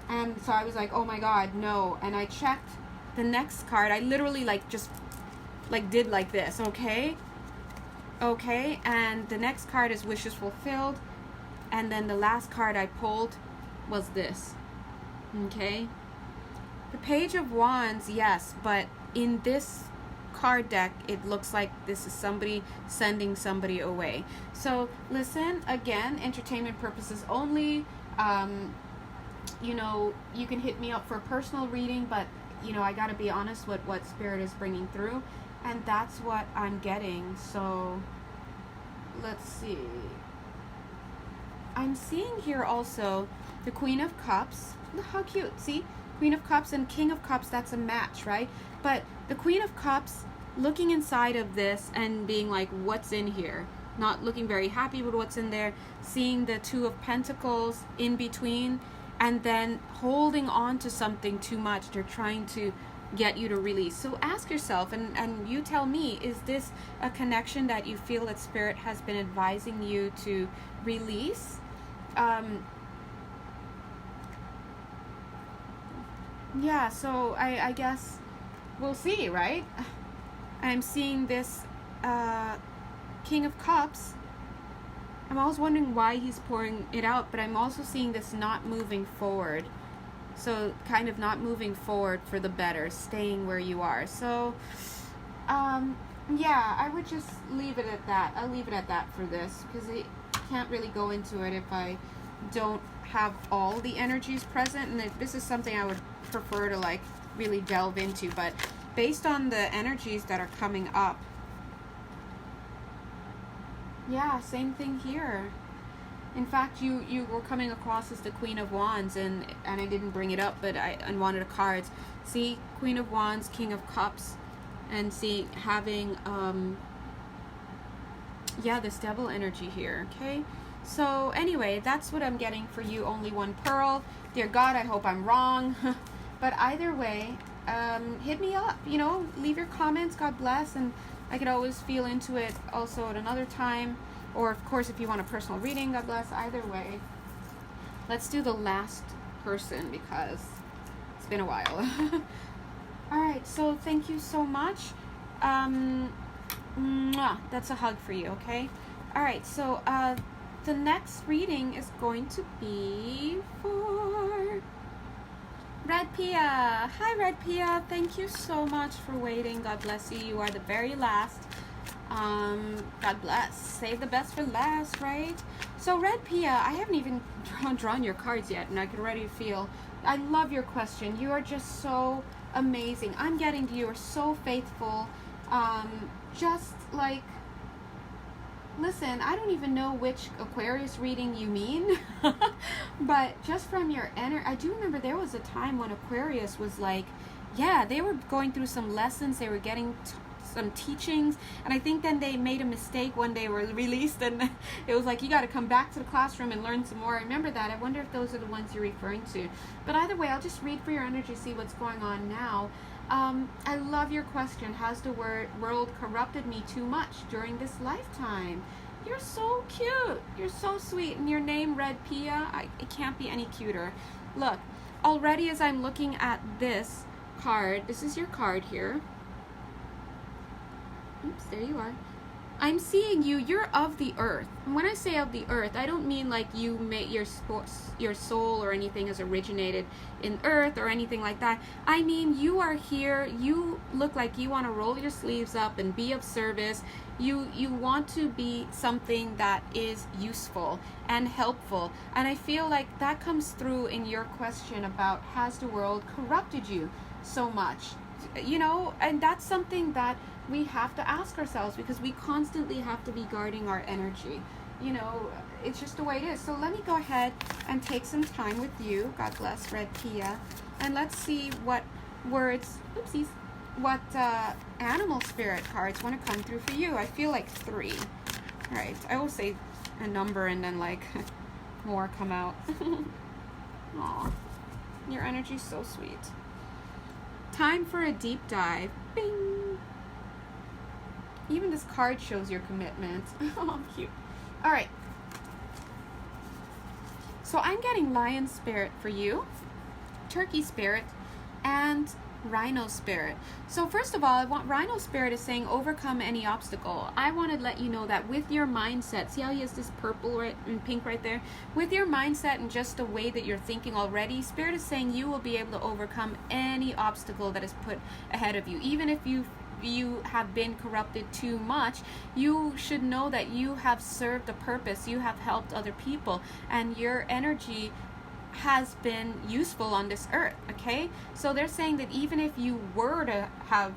And so I was like, oh my God, no. And I checked the next card. I literally did like this, okay? Okay, and the next card is Wishes Fulfilled. And then the last card I pulled was this, okay? The Page of Wands, yes, but in this card deck, it looks like this is somebody sending somebody away. So listen, again, entertainment purposes only. You know, you can hit me up for a personal reading, but you know, I gotta be honest with what Spirit is bringing through, and that's what I'm getting. So let's see. I'm seeing here also the Queen of Cups. Look how cute. See? Queen of Cups and King of Cups, that's a match, right? But the Queen of Cups looking inside of this and being like, what's in here? Not looking very happy with what's in there. Seeing the Two of Pentacles in between, and then holding on to something too much. They're trying to get you to release. So ask yourself, and you tell me, is this a connection that you feel that Spirit has been advising you to release? Yeah, so I guess we'll see, right? I'm seeing this King of Cups. I'm always wondering why he's pouring it out, but I'm also seeing this not moving forward. So kind of not moving forward for the better, staying where you are. So, yeah, I would just leave it at that. I'll leave it at that for this, because I can't really go into it if I don't have all the energies present. And this is something I would prefer to like really delve into, but based on the energies that are coming up, yeah, same thing here. In fact, you were coming across as the Queen of Wands, and I didn't bring it up, but I wanted a cards. See, Queen of Wands, King of Cups, and see having yeah, this Devil energy here. Okay, so anyway, that's what I'm getting for you. Only one pearl. Dear God, I hope I'm wrong. But either way, hit me up. You know, leave your comments. God bless, and I could always feel into it also at another time. Or, of course, if you want a personal reading, God bless. Either way. Let's do the last person because it's been a while. All right, so thank you so much. That's a hug for you, okay? All right, so the next reading is going to be for Red Pia. Hi, Red Pia. Thank you so much for waiting. God bless you. You are the very last. God bless. Save the best for last, right? So, Red Pia, I haven't even drawn your cards yet, and I can already feel. I love your question. You are just so amazing. I'm getting to you are so faithful. Just like, listen, I don't even know which Aquarius reading you mean, but just from your energy, I do remember there was a time when Aquarius was like, yeah, they were going through some lessons, they were getting some teachings, and I think then they made a mistake when they were released, and it was like, you got to come back to the classroom and learn some more. I remember that. I wonder if those are the ones you're referring to. But either way, I'll just read for your energy, see what's going on now. I love your question. Has the world corrupted me too much during this lifetime? You're so cute. You're so sweet. And your name, Red Pia, it can't be any cuter. Look, already as I'm looking at this card, this is your card here. Oops, there you are. I'm seeing you're of the earth. And when I say of the earth, I don't mean like you made your soul or anything has originated in earth or anything like that. I mean, you are here. You look like you want to roll your sleeves up and be of service. You want to be something that is useful and helpful. And I feel like that comes through in your question about, has the world corrupted you so much? You know, and that's something that we have to ask ourselves, because we constantly have to be guarding our energy. You know, it's just the way it is. So let me go ahead and take some time with you. God bless, Red Pia. And let's see what words, oopsies, what animal spirit cards want to come through for you. I feel like 3. All right, I always say a number and then like more come out. Aw, your energy's so sweet. Time for a deep dive. Bing. Even this card shows your commitment. Oh, cute. All right. So I'm getting lion spirit for you, turkey spirit, and rhino spirit. So first of all, I want rhino spirit is saying overcome any obstacle. I want to let you know that with your mindset, see how he has this purple and pink right there? With your mindset and just the way that you're thinking already, spirit is saying you will be able to overcome any obstacle that is put ahead of you. Even if you you have been corrupted too much, you should know that you have served a purpose. You have helped other people, and your energy has been useful on this earth. Okay, so they're saying that even if you were to have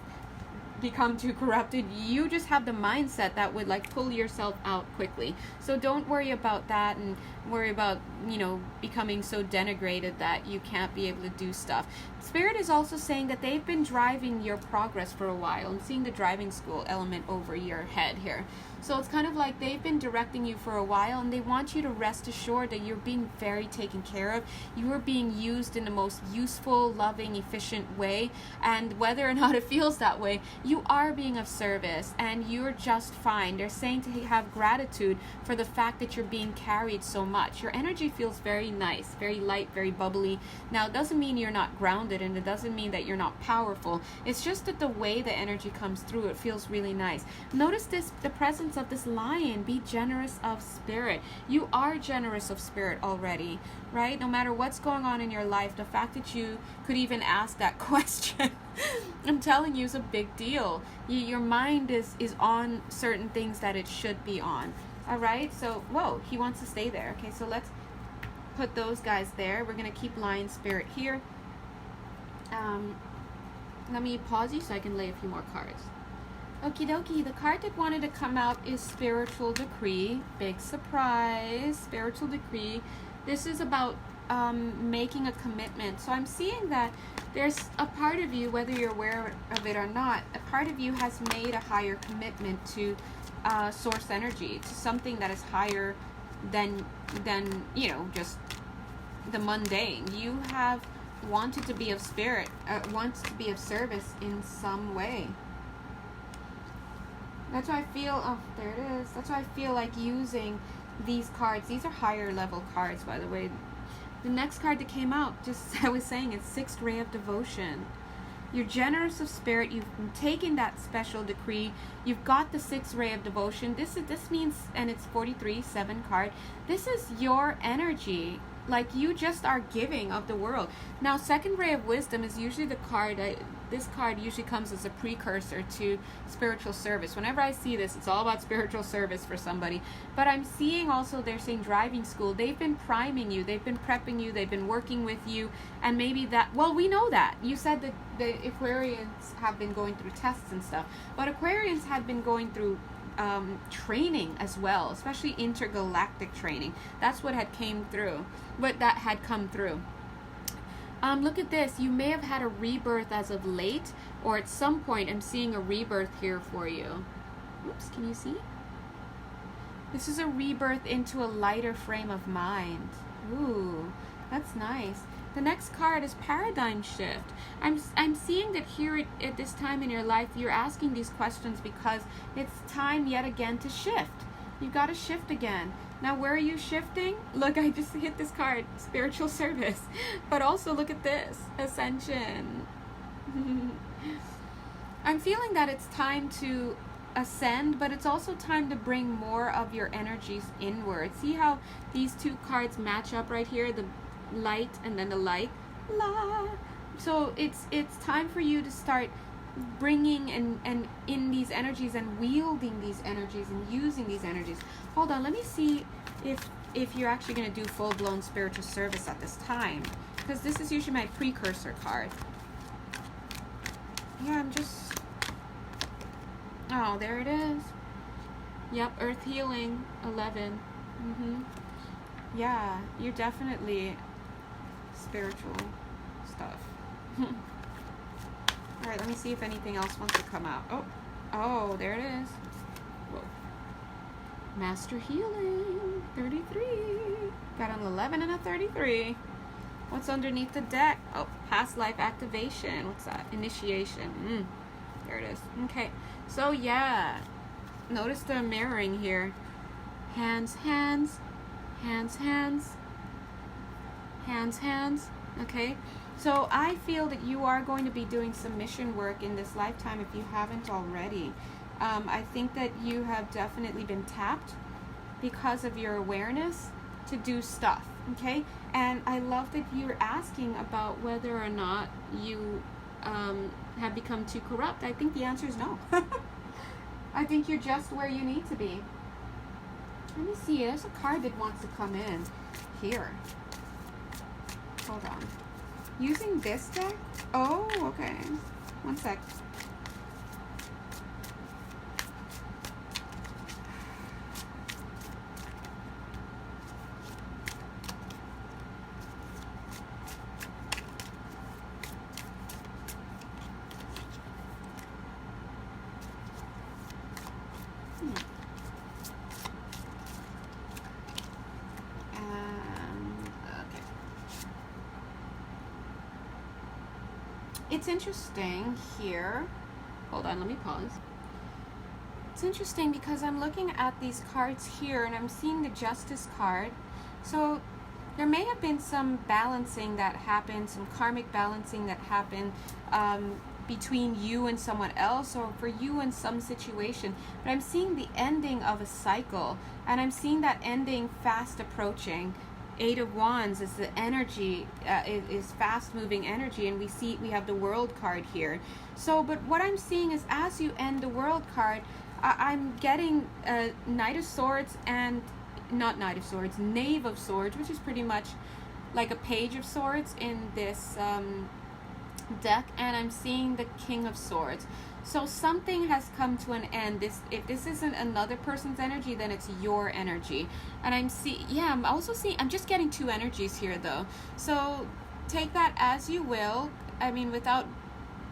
become too corrupted, you just have the mindset that would like pull yourself out quickly. So don't worry about that, and worry about, you know, becoming so denigrated that you can't be able to do stuff. Spirit is also saying that they've been driving your progress for a while. I'm seeing the driving school element over your head here. So it's kind of like they've been directing you for a while, and they want you to rest assured that you're being very taken care of. You are being used in the most useful, loving, efficient way. And whether or not it feels that way, you are being of service, and you're just fine. They're saying to have gratitude for the fact that you're being carried so much. Your energy feels very nice, very light, very bubbly. Now, it doesn't mean you're not grounded, and it doesn't mean that you're not powerful. It's just that the way the energy comes through, it feels really nice. Notice this, the presence of this lion. Be generous of spirit. You are generous of spirit already, right? No matter what's going on in your life, the fact that you could even ask that question, I'm telling you, is a big deal. Your mind is on certain things that it should be on. All right, so whoa, he wants to stay there. Okay, so let's put those guys there. We're gonna keep lion spirit here. Let me pause you so I can lay a few more cards. Okie dokie, the card that wanted to come out is Spiritual Decree. Big surprise, Spiritual Decree. This is about making a commitment. So I'm seeing that there's a part of you, whether you're aware of it or not, a part of you has made a higher commitment to source energy, to something that is higher than you know, just the mundane. You have wanted to be of spirit, wants to be of service in some way. That's why I feel, oh, there it is. That's why I feel like using these cards. These are higher level cards, by the way. The next card that came out, just as I was saying, it's Sixth Ray of Devotion. You're generous of spirit. You've taken that special decree. You've got the Sixth Ray of Devotion. This means, and it's 43-7 card. This is your energy. Like, you just are giving of the world. Now, Second Ray of Wisdom is usually the card. This card usually comes as a precursor to spiritual service. Whenever I see this, it's all about spiritual service for somebody. But I'm seeing also, they're saying driving school. They've been priming you. They've been prepping you. They've been working with you. And maybe that, well, we know that. You said that the Aquarians have been going through tests and stuff. But Aquarians had been going through training as well, especially intergalactic training. That's what had come through. Look at this. You may have had a rebirth as of late, or at some point I'm seeing a rebirth here for you. Oops, can you see? This is a rebirth into a lighter frame of mind. Ooh, that's nice. The next card is Paradigm Shift. I'm seeing that here at this time in your life, you're asking these questions because it's time yet again to shift. You've got to shift again. Now, where are you shifting? Look, I just hit this card, Spiritual Service. But also look at this, Ascension. I'm feeling that it's time to ascend, but it's also time to bring more of your energies inward. See how these two cards match up right here? The light and then the light. La. So it's time for you to start bringing and in these energies and wielding these energies and using these energies. Hold on, let me see if you're actually going to do full-blown spiritual service at this time, because this is usually my precursor card. Yeah, I'm just, oh, there it is. Yep, Earth Healing 11. Yeah, you're definitely spiritual stuff. All right, let me see if anything else wants to come out. Oh, there it is. Whoa. Master Healing 33. Got an 11 and a 33. What's underneath the deck? Oh, past life activation. What's that? Initiation. There it is. Okay. So yeah, notice the mirroring here. Hands, hands, hands, hands, hands, hands. Okay. So I feel that you are going to be doing some mission work in this lifetime if you haven't already. I think that you have definitely been tapped because of your awareness to do stuff, okay? And I love that you're asking about whether or not you have become too corrupt? I think the answer is no. I think you're just where you need to be. Let me see. There's a card that wants to come in here. Hold on. Using this deck? Oh, okay. One sec. It's interesting here. Hold on, let me pause. It's interesting because I'm looking at these cards here and I'm seeing the Justice card. So there may have been some balancing that happened, some karmic balancing that happened between you and someone else, or for you in some situation. But I'm seeing the ending of a cycle, and I'm seeing that ending fast approaching. Eight of Wands is the energy, is fast moving energy, and we have the World card here. So, but what I'm seeing is as you end the World card, I'm getting Knight of Swords and not Knight of Swords, Knave of Swords, which is pretty much like a Page of Swords in this deck, and I'm seeing the King of Swords. So something has come to an end. If this isn't another person's energy, then it's your energy. And I'm also seeing, I'm just getting two energies here though. So take that as you will. I mean, without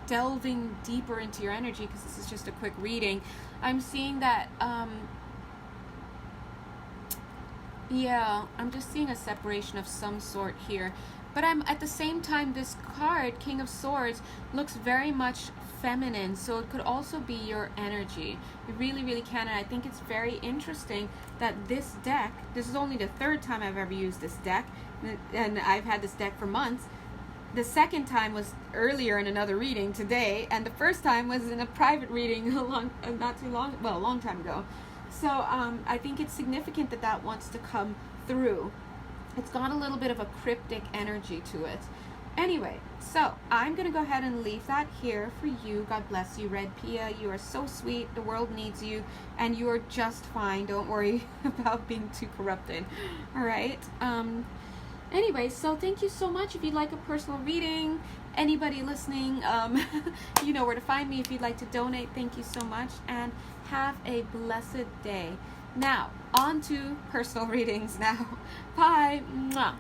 delving deeper into your energy, because this is just a quick reading, I'm seeing that, I'm just seeing a separation of some sort here. But I'm at the same time, this card, King of Swords, looks very much feminine, so it could also be your energy. It really, really can. And I think it's very interesting that this deck, this is only the third time I've ever used this deck, and I've had this deck for months. The second time was earlier in another reading today, and the first time was in a private reading a long time ago. So I think it's significant that wants to come through. It's got a little bit of a cryptic energy to it. Anyway, so I'm going to go ahead and leave that here for you. God bless you, Red Pia. You are so sweet. The world needs you, and you are just fine. Don't worry about being too corrupted. All right. Anyway, so thank you so much. If you'd like a personal reading, anybody listening, you know where to find me. If you'd like to donate, thank you so much, and have a blessed day. Now, on to personal readings now. Bye. Mwah.